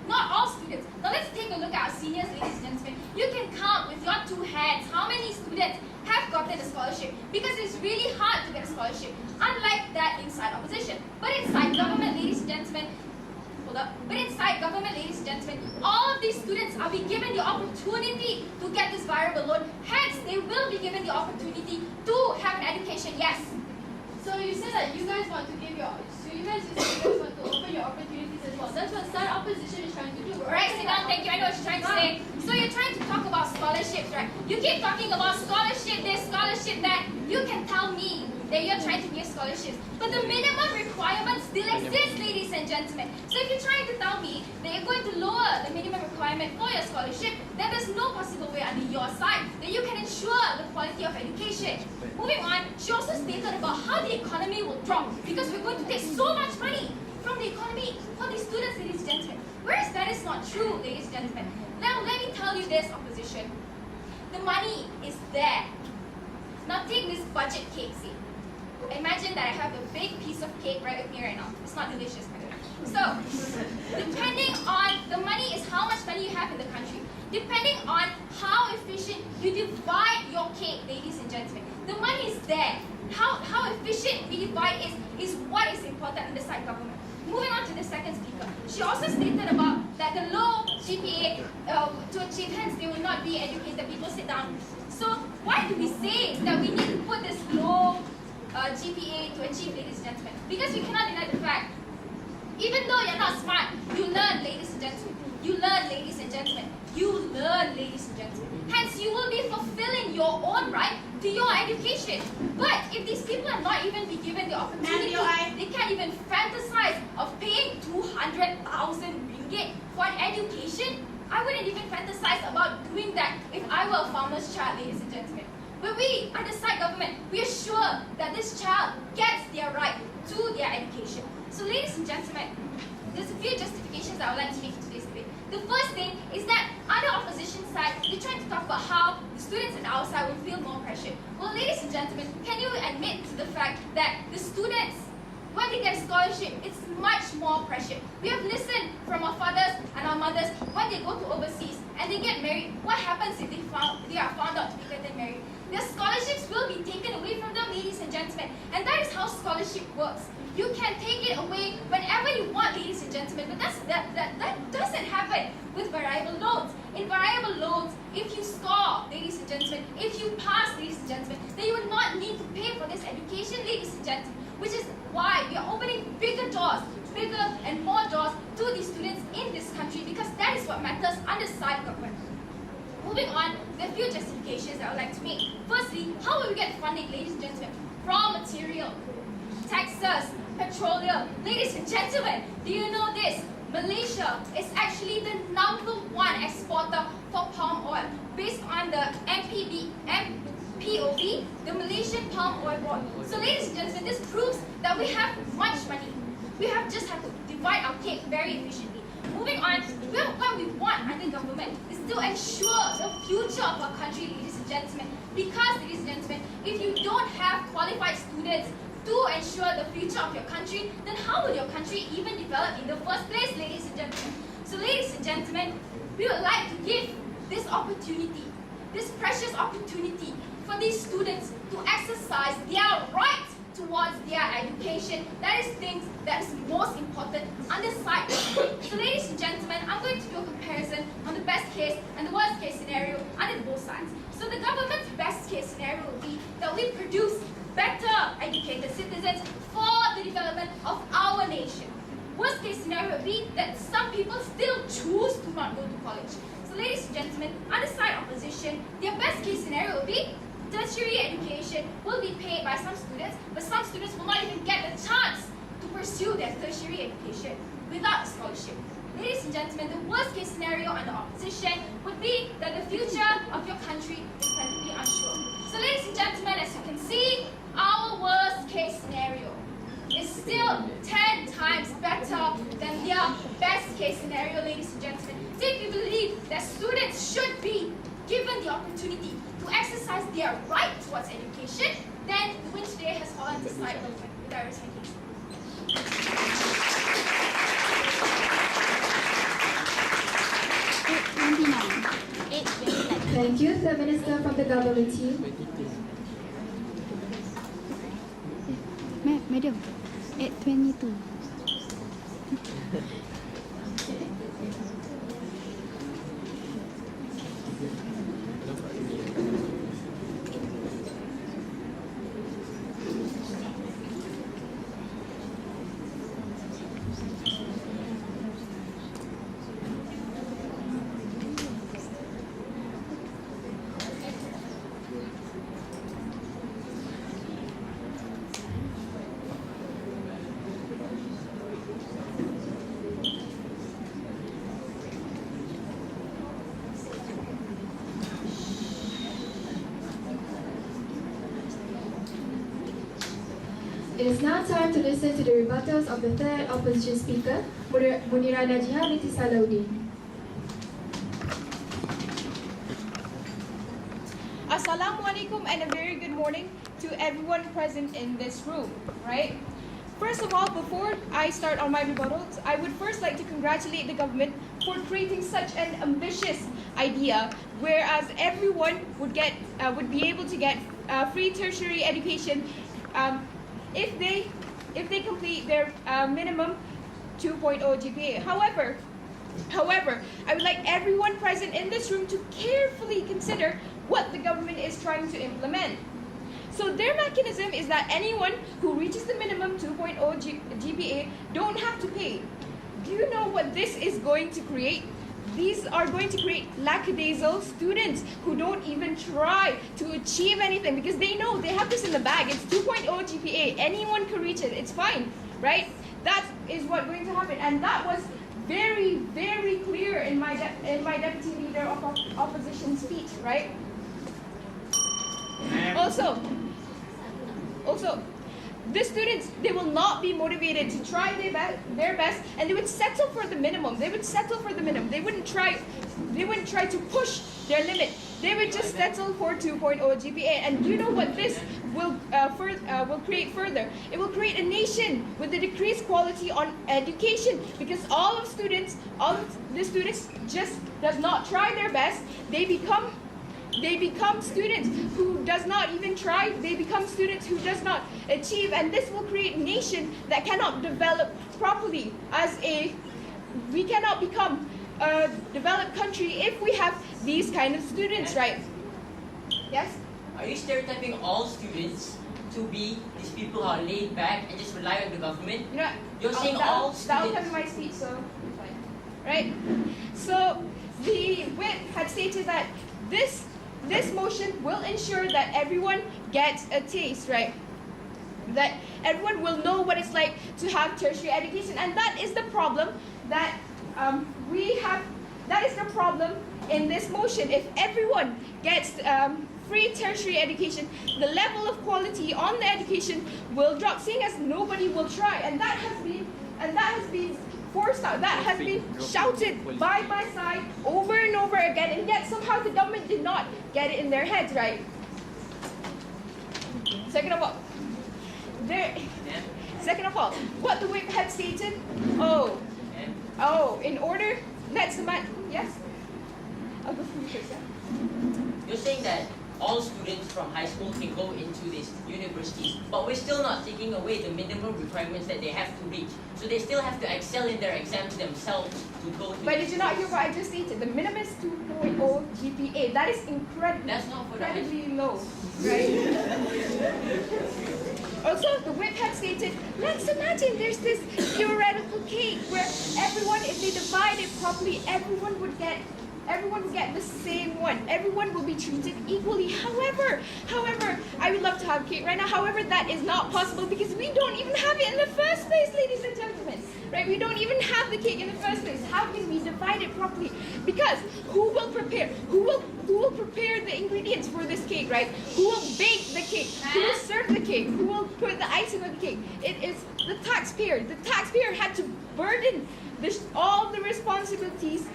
Not all students. Now let's take a look at our seniors, ladies and gentlemen. You can count with your two hands how many students have gotten a scholarship, because it's really hard to get a scholarship, unlike that inside opposition. But inside government, ladies and gentlemen, all of these students are being given the opportunity to get this variable loan. Hence, they will be given the opportunity to have an education, yes. So you said that you guys want to open your opportunities as well. That's what side opposition is trying to do. Right, sit down, thank you. I know what you're trying to say. So you're trying to talk about scholarships, right? You keep talking about scholarship this, scholarship that. You can tell me that you're trying to give scholarships. But the minimum requirements still exist, ladies and gentlemen. So if you're trying to tell me that you're going to lower the minimum requirement for your scholarship, then there's no possible way under your side that you can ensure the quality of education. Moving on, she also stated about how the economy will drop because we're going to take so much money from the economy for the students, ladies and gentlemen. Whereas that is not true, ladies and gentlemen. Now let me tell you this, opposition. The money is there. Now take this budget cake, see. Imagine that I have a big piece of cake right up here right now. It's not delicious, by the way. So, depending on, the money is how much money you have in the country. Depending on how efficient you divide your cake, ladies and gentlemen. The money is there. How efficient we divide is what is important in the side government. Moving on to the second speaker. She also stated about that the low GPA to achieve, hence they will not be educated. People sit down. So why do we say that we need to put this low GPA to achieve, ladies and gentlemen? Because we cannot deny the fact, even though you're not smart, you learn, ladies and gentlemen. You learn, ladies and gentlemen. You learn, ladies and gentlemen. Hence, you will be fulfilling your own right to your education. But if these people are not even be given the opportunity, they can't even fantasize of paying 200,000 ringgit for an education. I wouldn't even fantasize about doing that if I were a farmer's child, ladies and gentlemen. But we, under side government, we are sure that this child gets their right to their education. So, ladies and gentlemen, there's a few justifications I would like to make in today's debate. The first thing is that under opposition side, they're trying to talk about how the students on our side will feel more pressure. Well, ladies and gentlemen, can you admit to the fact that the students, when they get a scholarship, it's much more pressure. We have listened from our fathers and our mothers when they go to overseas and they get married. What happens if they are found out to be getting married? Their scholarships will be taken away from them, ladies and gentlemen. And that is how scholarship works. You can take it away whenever you want, ladies and gentlemen. But that doesn't happen with variable loans. In variable loans, if you score, ladies and gentlemen, if you pass, ladies and gentlemen, then you would not need to pay for this education, ladies and gentlemen. Which is why we are opening bigger doors to bigger and more doors to the students in this country, because that is what matters under side government. Moving on, there are a few justifications that I would like to make. Firstly, how will we get funding, ladies and gentlemen? Raw material, taxes, petroleum. Ladies and gentlemen, do you know this? Malaysia is actually the #1 exporter for palm oil based on the MPOB, the Malaysian Palm Oil Board. So ladies and gentlemen, this proves that we have much money. We just have to divide our cake very efficiently. Moving on, what we want under government is to ensure the future of our country, ladies and gentlemen. Because, ladies and gentlemen, if you don't have qualified students to ensure the future of your country, then how will your country even develop in the first place, ladies and gentlemen? So, ladies and gentlemen, we would like to give this opportunity, this precious opportunity for these students to exercise their right towards their education. That is things that is most important under side. So ladies and gentlemen, I'm going to do a comparison on the best case and the worst case scenario under both sides. So the government's best case scenario will be that we produce better educated citizens for the development of our nation. Worst case scenario will be that some people still choose to not go to college. So ladies and gentlemen, under side opposition, their best case scenario will be tertiary education will be paid by some students, but some students will not even get the chance to pursue their tertiary education without a scholarship. Ladies and gentlemen, the worst case scenario under opposition would be that the future of your country is practically unsure. So ladies and gentlemen, as you can see, our worst case scenario is still 10 times better than their best case scenario, ladies and gentlemen. So if you believe that students should be given the opportunity to exercise their right towards education, then the win today has fallen to side government. With our respect. Thank you. The Minister from the government team. Madam, 8:22. It is now time to listen to the rebuttals of the third opposition speaker, Munirah Najiha binti Salahuddin. Assalamualaikum and a very good morning to everyone present in this room, right? First of all, before I start on my rebuttals, I would first like to congratulate the government for creating such an ambitious idea, whereas everyone would be able to get free tertiary education if they complete their minimum 2.0 GPA. However, I would like everyone present in this room to carefully consider what the government is trying to implement. So their mechanism is that anyone who reaches the minimum 2.0 GPA don't have to pay. Do you know what this is going to create? These are going to create lackadaisical students who don't even try to achieve anything because they know they have this in the bag. It's 2.0 GPA. Anyone can reach it. It's fine, right? That is what's going to happen. And that was very, very clear in my deputy leader of opposition speech, right? Also, the students, they will not be motivated to try their best, and they would settle for the minimum. They wouldn't try to push their limit. They would just settle for 2.0 GPA. And you know what this will create further? It will create a nation with a decreased quality on education, because all of the students just does not try their best. They become students who does not even try. They become students who does not achieve, and this will create a nation that cannot develop properly. We cannot become a developed country if we have these kind of students, right? Yes? Are you stereotyping all students to be these people who are laid back and just rely on the government? You know, You're saying all that'll students... come my speech, so fine. Right? So the whip had stated that this motion will ensure that everyone gets a taste, right? That everyone will know what it's like to have tertiary education, and that is the problem that we have. That is the problem in this motion. If everyone gets free tertiary education, the level of quality on the education will drop, seeing as nobody will try, and that has been forced out. That has been shouted by side over and over again, and yet somehow the government did not get it in their heads, right? Second of all, what the whip had stated, in order, that's the man, yes? I'll go for you first, yeah? You're saying that all students from high school can go into these universities, but we're still not taking away the minimum requirements that they have to reach. So they still have to excel in their exams themselves to go to... But did you not hear what I just stated? The minimum is 2.0 GPA. That is That's not for the high incredibly low, right? Also, the whip had stated, let's imagine there's this theoretical cake where everyone, if they divide it properly, everyone would get the same one. Everyone will be treated equally. However, I would love to have cake right now. However, that is not possible because we don't even have it in the first place, ladies and gentlemen. Right? We don't even have the cake in the first place. How can we divide it properly? Because who will prepare the ingredients for this cake, right? Who will bake the cake? Who will serve the cake? Who will put the icing on the cake? It is the taxpayer. The taxpayer had to burden all the responsibilities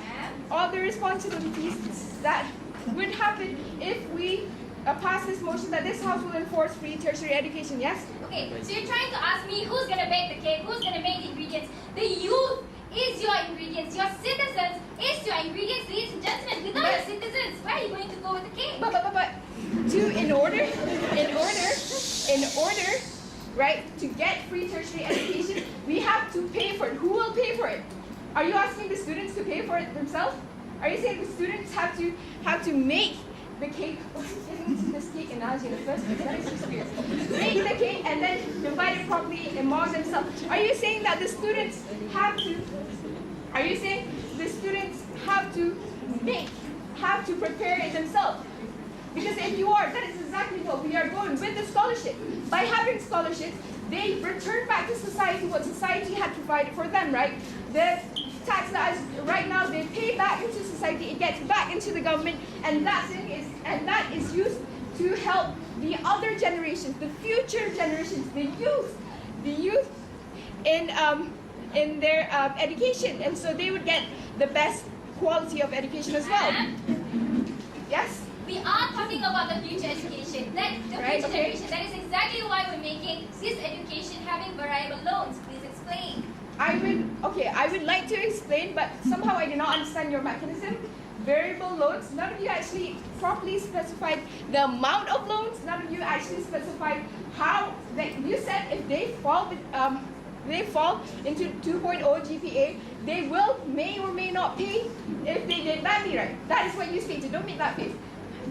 that would happen if we pass this motion that this house will enforce free tertiary education, yes? Okay, so you're trying to ask me who's going to bake the cake, who's going to make the ingredients. The youth is your ingredients. Your citizens is your ingredients, ladies and gentlemen. Without the citizens, where are you going to go with the cake? But in order, right, to get free tertiary education, we have to pay for it. Who will pay for it? Are you asking the students to pay for it themselves? Are you saying the students have to make the cake? Why are you getting into this cake analogy in the first place? That is just weird. Make the cake and then divide it properly among themselves. Are you saying that the students have to? Are you saying the students have to prepare it themselves? Because if you are, that is exactly what we are going with the scholarship. By having scholarships, they return back to society what society had provided for them, right? The tax that is right now they pay back into society, it gets back into the government, and that is used to help the other generations, the future generations, the youth in their education, and so they would get the best quality of education as well. Yes? We are talking about the future education, the future generation. That is exactly why we're making this education having variable loans. Please explain. I would like to explain, but somehow I did not understand your mechanism. Variable loans, none of you actually properly specified the amount of loans. None of you actually specified how, you said if they fall into 2.0 GPA, they may or may not pay if they did badly, right? That is what you stated. Don't make that face.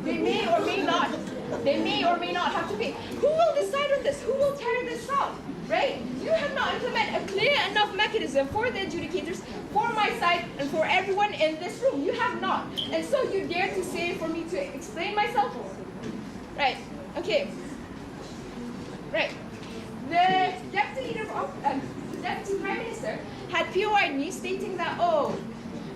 They may or may not have to pay. Who will decide on this? Who will carry this out? Right? You have not implemented a clear enough mechanism for the adjudicators, for my side, and for everyone in this room. You have not. And so you dare to say for me to explain myself? Right. Okay. Right. The Deputy Prime Minister had POI'd me stating that,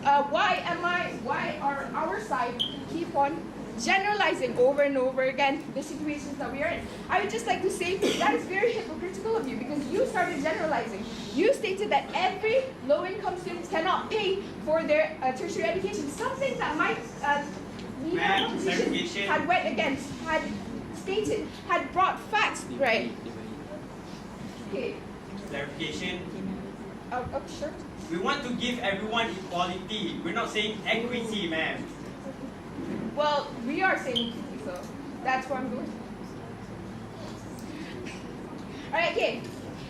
why are our side keep on generalizing over and over again the situations that we are in? I would just like to say that is very hypocritical of you because you started generalizing. You stated that every low-income student cannot pay for their tertiary education. Something that my opposition had went against, had stated, had brought facts, right? Okay. Clarification. Sure. We want to give everyone equality. We're not saying equity, ma'am. Well, we are saying equity, so that's where I'm going. Alright, okay.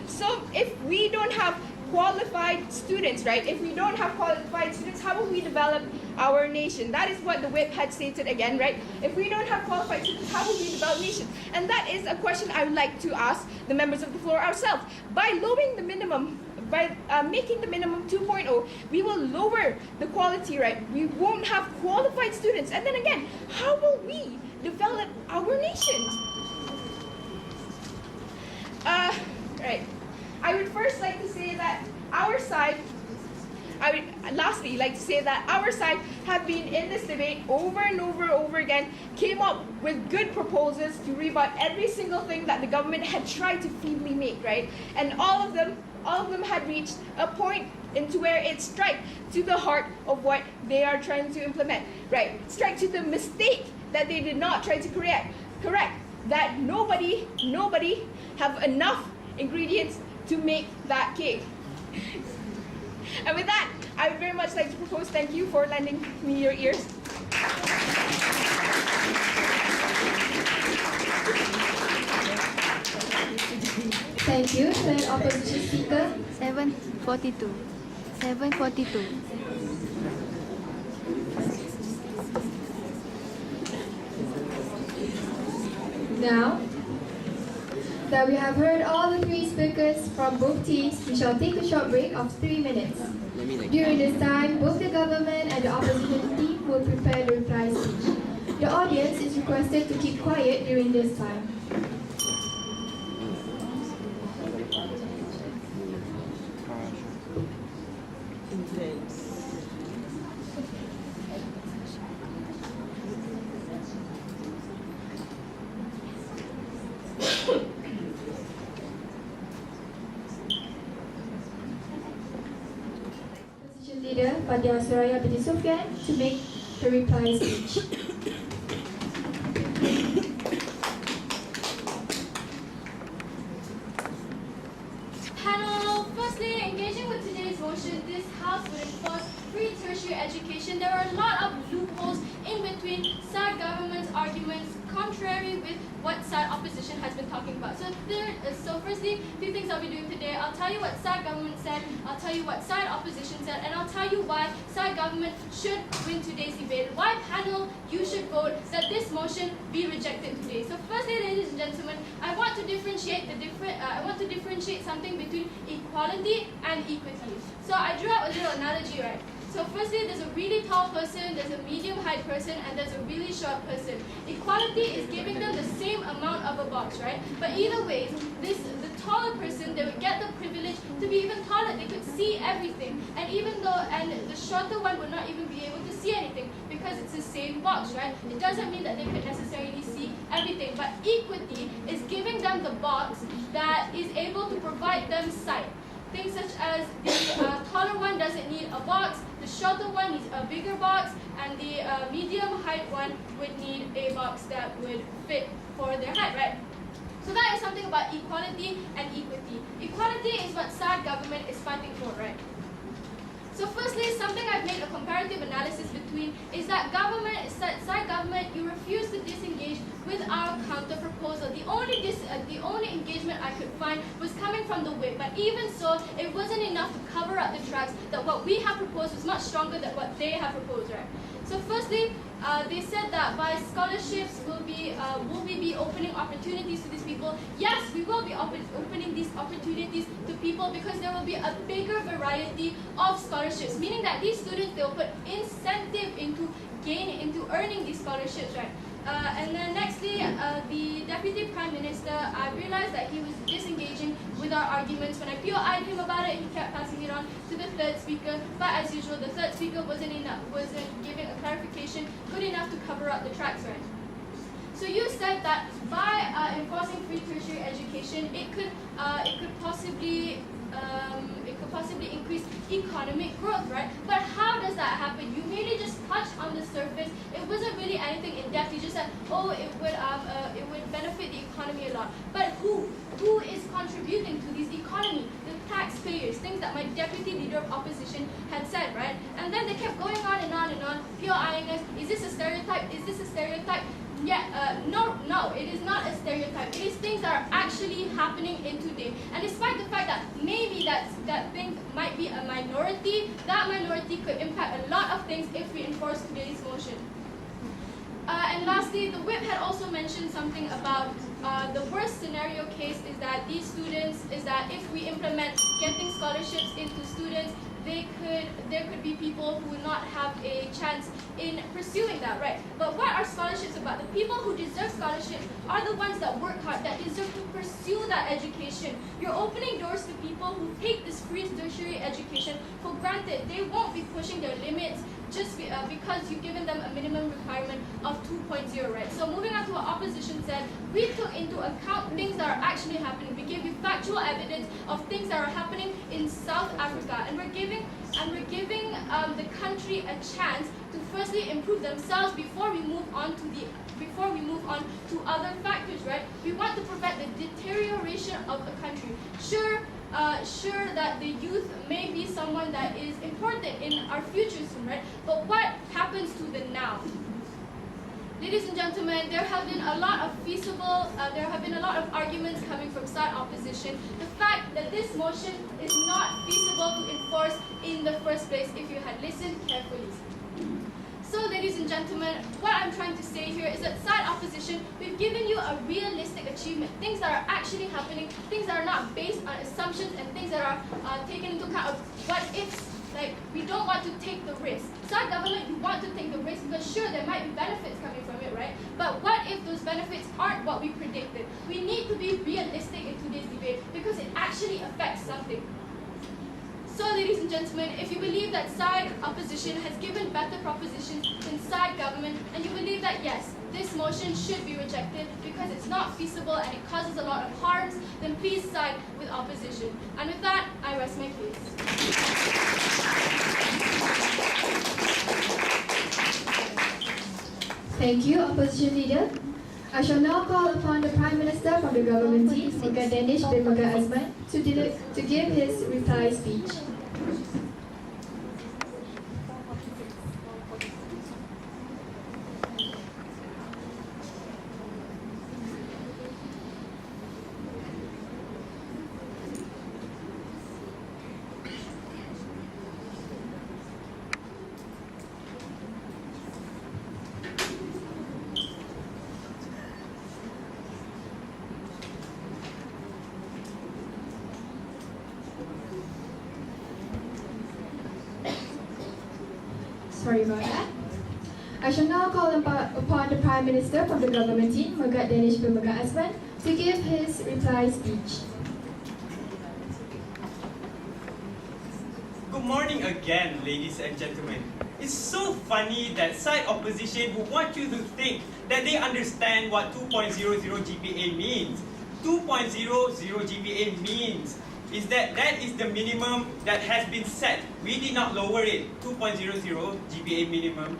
So if we don't have qualified students, right? If we don't have qualified students, how will we develop our nation? That is what the whip had stated again, right? If we don't have qualified students, how will we develop nation? And that is a question I would like to ask the members of the floor ourselves. By lowering the minimum, by making the minimum 2.0, we will lower the quality, right? We won't have qualified students. And then again, how will we develop our nation? Right. I would first like to say that our side, lastly like to say that our side have been in this debate over and over again, came up with good proposals to rebut every single thing that the government had tried to feebly make, right? And all of them had reached a point into where it strike to the heart of what they are trying to implement, right? Strike to the mistake that they did not try to correct, that nobody have enough ingredients to make that cake. And with that, I would very much like to propose thank you for lending me your ears. Thank you. Third opposition speaker. 742. 742. Now that we have heard all the three speakers from both teams, we shall take a short break of 3 minutes. During this time, both the government and the opposition team will prepare the reply speech. The audience is requested to keep quiet during this time. Leader Fatihah Soraya binti Sufwan to make the reply speech. Panel, firstly, engaging with today's motion, this House would enforce free tertiary education. There are a lot of loopholes in between SAD government's arguments, contrary with what SAD opposition has been talking about. So firstly, few things I'll be doing today. I'll tell you what SAD government said, I'll tell you what SAD opposition said, and I'll tell you why SAD government should win today's debate. Why, panel, you should vote that this motion be rejected today. So firstly, ladies and gentlemen, I want to differentiate something between equality and equity. So I drew out a little analogy, right? So firstly, there's a really tall person, there's a medium height person, and there's a really short person. Equality is giving them the same amount of a box, right? But either way, the taller person, they would get the privilege to be even taller. They could see everything. And the shorter one would not even be able to see anything because it's the same box, right? It doesn't mean that they could necessarily see everything. But equity is giving them the box that is able to provide them sight. Things such as the taller one doesn't need a box, the shorter one needs a bigger box, and the medium height one would need a box that would fit for their height, right? So that is something about equality and equity. Equality is what SAD government is fighting for, right? So firstly, something I've made a comparative analysis between is that SAD government, you refuse to disengage with our counter proposal. The only engagement I could find was coming from the whip, but even so, it wasn't enough to cover up the tracks that what we have proposed was much stronger than what they have proposed, right? So firstly, they said that by scholarships will we be opening opportunities to these people? Yes, we will be opening these opportunities to people because there will be a bigger variety of scholarships, meaning that these students, they will put incentive into earning these scholarships, right? And then nextly, the Deputy Prime Minister, I realized that he was disengaging with our arguments. When I POI'd him about it, he kept passing it on to the third speaker. But as usual, the third speaker wasn't giving a clarification good enough to cover up the tracks, right? So you said that by enforcing free tertiary education, it could possibly increase economic growth, right? But how does that happen? You merely just touched on the surface. It wasn't really anything in depth. You just said, oh, it would benefit the economy a lot. But who is contributing to this economy? The taxpayers, things that my deputy leader of opposition had said, right? And then they kept going on and on and on, POIing us. Is this a stereotype? Is this a stereotype? Yeah, no, it is not a stereotype. It is things that are actually happening in today. And despite the fact that maybe that thing might be a minority, that minority could impact a lot of things if we enforce today's motion. And lastly, the whip had also mentioned something about the worst scenario case is that these students, is that if we implement getting scholarships into students, there could be people who would not have a chance in pursuing that, right? But what are scholarships about? The people who deserve scholarships are the ones that work hard, that deserve to pursue that education. You're opening doors to people who take this free tertiary education for granted. They won't be pushing their limits just because you've given them a minimum requirement of 2.0, right? So moving on to what opposition said, we took into account things that are actually happening. We gave you factual evidence of things that are happening in South Africa, and we're giving the country a chance to firstly improve themselves before we move on to other factors, right? We want to prevent the deterioration of the country. Sure that the youth may be someone that is important in our future soon, right? But what happens to the now? Ladies and gentlemen, there have been a lot of arguments coming from side opposition. The fact that this motion is not feasible to enforce in the first place if you had listened carefully. So, ladies and gentlemen, what I'm trying to say here is that side opposition, we've given you a realistic achievement, things that are actually happening, things that are not based on assumptions, and things that are taken into account of what ifs. Like, we don't want to take the risk. Side government, you want to take the risk because sure, there might be benefits coming from it, right? But what if those benefits aren't what we predicted? We need to be realistic in today's debate because it actually affects something. So, ladies and gentlemen, if you believe that side opposition has given better propositions than side government, and you believe that yes, this motion should be rejected because it's not feasible and it causes a lot of harms, then please side with opposition. And with that, I rest my case. Thank you, Opposition Leader. I shall now call upon the Prime Minister from the government team, Megat Danish bin Megat Azman, to give his reply speech. Sorry about that. I shall now call upon the Prime Minister from the government team, Megat Danish bin Megat Azman, to give his reply speech. Good morning again, ladies and gentlemen. It's so funny that side opposition would want you to think that they understand what 2.00 GPA means. 2.00 GPA means is that is the minimum that has been set. We did not lower it. 2.00 GPA minimum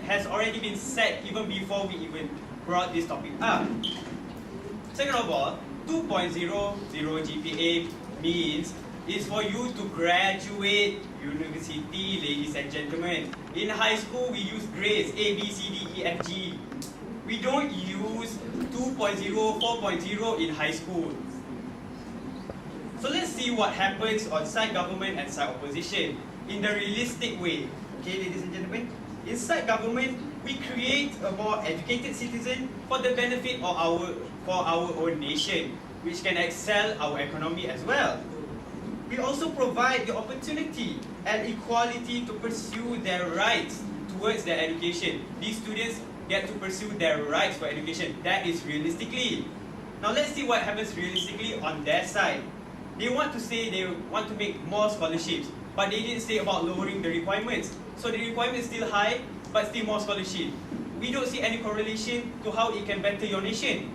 has already been set even before we even brought this topic up. Second of all, 2.00 GPA means is for you to graduate university, ladies and gentlemen. In high school, we use grades A, B, C, D, E, F, G. We don't use 2.0, 4.0 in high school. So let's see what happens on side government and side opposition in the realistic way. Okay, ladies and gentlemen? In side government, we create a more educated citizen for the benefit of our own nation, which can excel our economy as well. We also provide the opportunity and equality to pursue their rights towards their education. These students get to pursue their rights for education. That is realistically. Now let's see what happens realistically on their side. They want to say they want to make more scholarships, but they didn't say about lowering the requirements. So the requirement is still high, but still more scholarship. We don't see any correlation to how it can better your nation.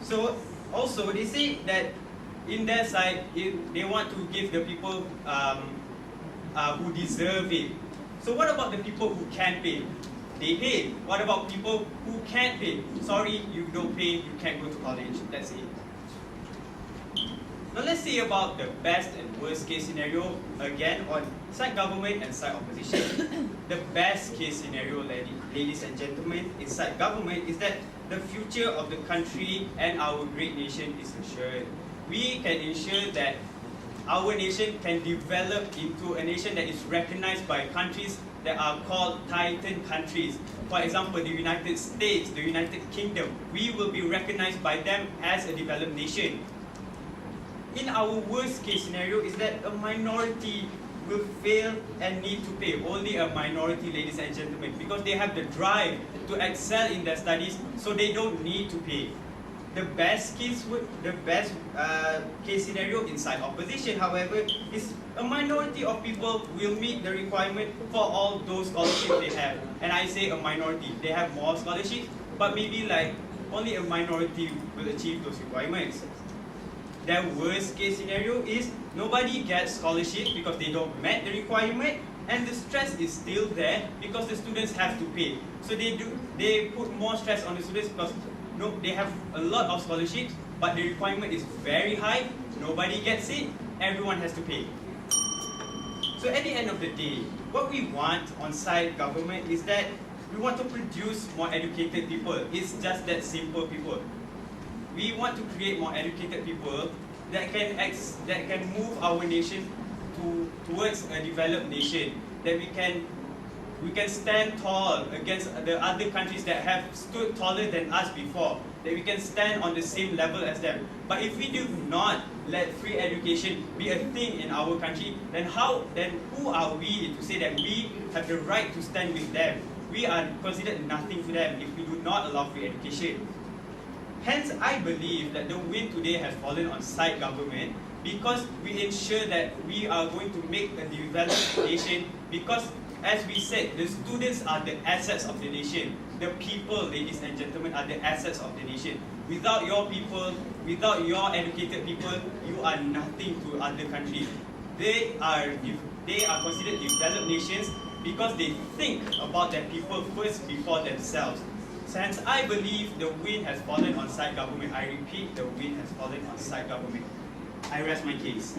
So also they say that in their side, they want to give the people who deserve it. So what about the people who can pay? They pay. What about people who can't pay? Sorry, you don't pay, you can't go to college. That's it. Now let's see about the best and worst case scenario again on side government and side opposition. The best case scenario, ladies and gentlemen, in side government is that the future of the country and our great nation is assured. We can ensure that our nation can develop into a nation that is recognized by countries that are called Titan countries. For example, the United States, the United Kingdom, we will be recognized by them as a developed nation. In our worst case scenario is that a minority will fail and need to pay. Only a minority, ladies and gentlemen, because they have the drive to excel in their studies, so they don't need to pay. The best case scenario inside opposition, however, is a minority of people will meet the requirement for all those scholarships they have. And I say a minority, they have more scholarships, but maybe like only a minority will achieve those requirements. The worst case scenario is nobody gets scholarships because they don't meet the requirement, and the stress is still there because the students have to pay. So they put more stress on the students because they have a lot of scholarships, but the requirement is very high, nobody gets it, everyone has to pay. So at the end of the day, what we want on side government is that we want to produce more educated people. It's just that simple, people. We want to create more educated people that can move our nation towards a developed nation. That we can stand tall against the other countries that have stood taller than us before. That we can stand on the same level as them. But if we do not let free education be a thing in our country, then who are we to say that we have the right to stand with them? We are considered nothing to them if we do not allow free education. Hence, I believe that the wind today has fallen on side government because we ensure that we are going to make a developed nation because, as we said, the students are the assets of the nation. The people, ladies and gentlemen, are the assets of the nation. Without your people, without your educated people, you are nothing to other countries. They are considered developed nations because they think about their people first before themselves. Since I believe the wind has fallen on side government, I repeat, the wind has fallen on side government. I rest my case.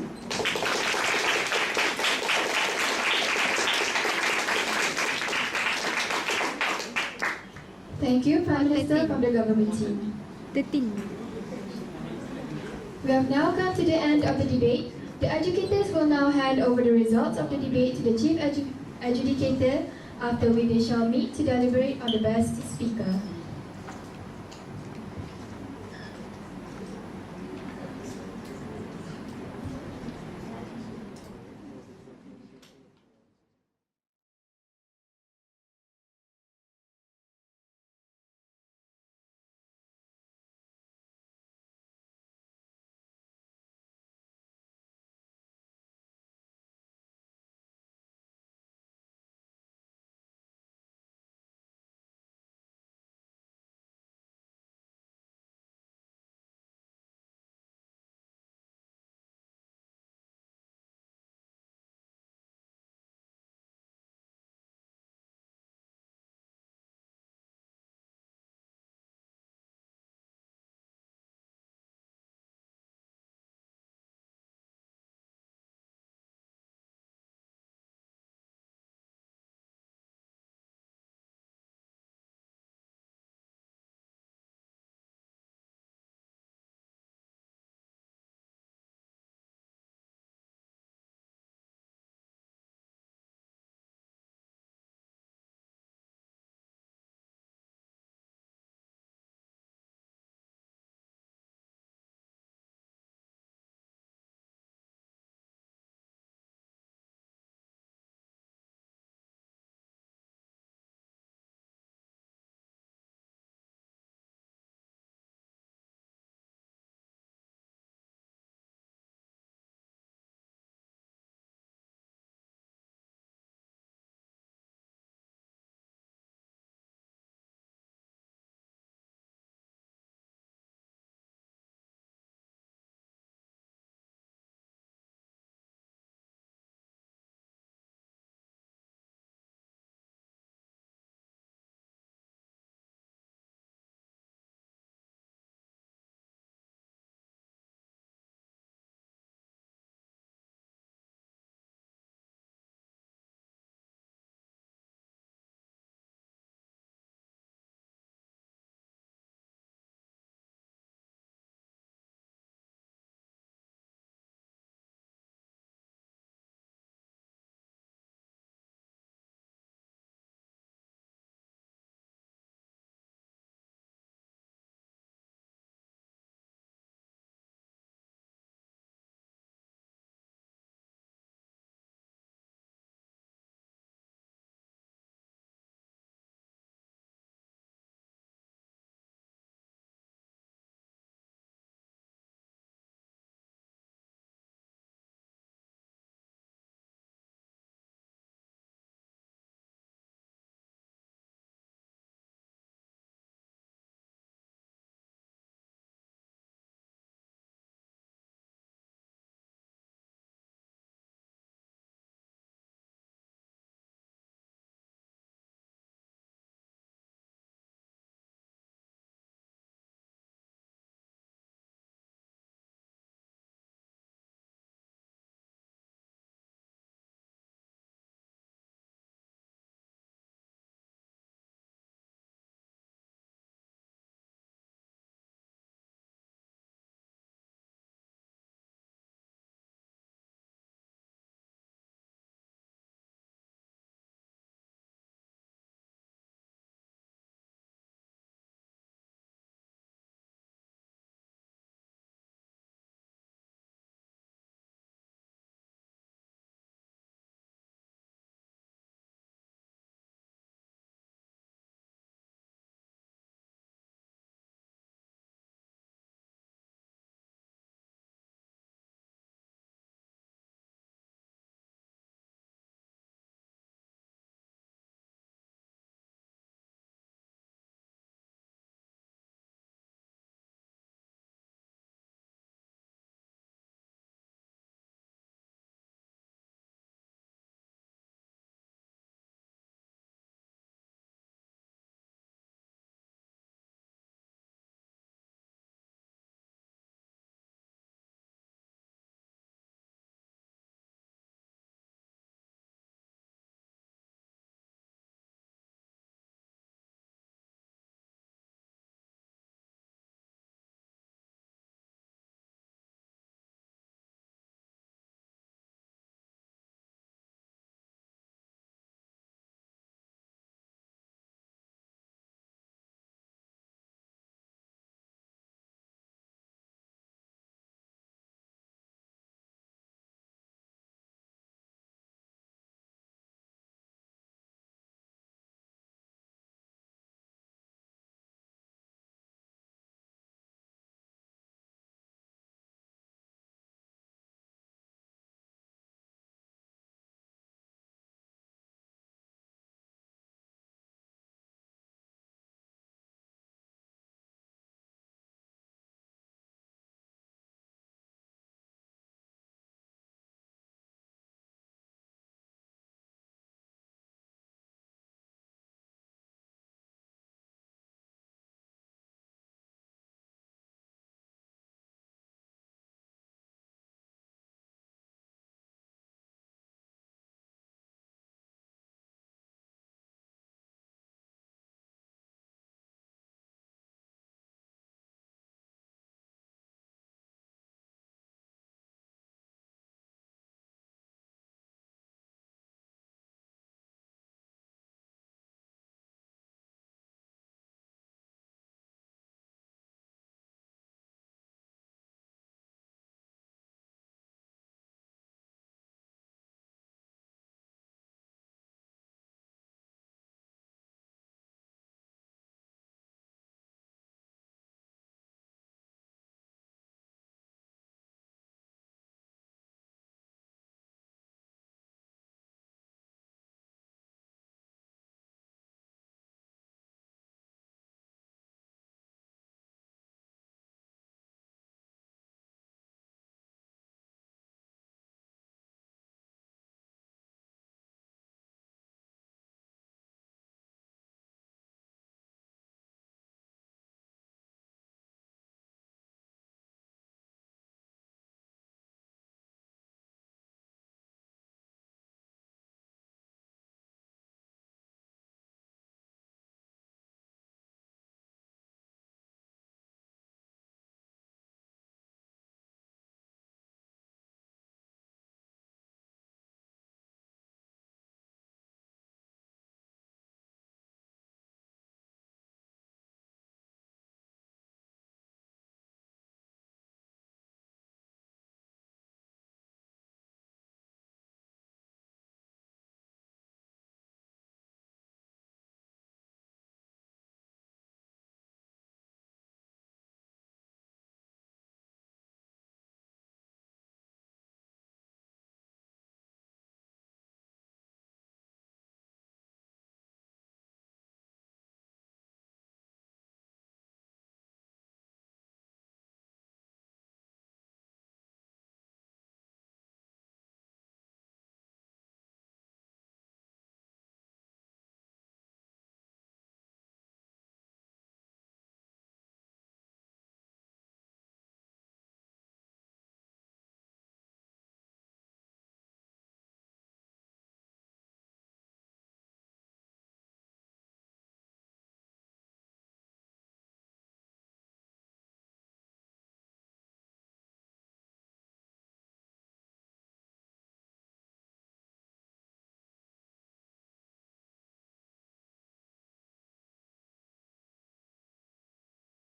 Thank you, Prime Minister from the government team. 13. We have now come to the end of the debate. The educators will now hand over the results of the debate to the Chief Adjudicator, after which they shall meet to deliberate on the best speaker.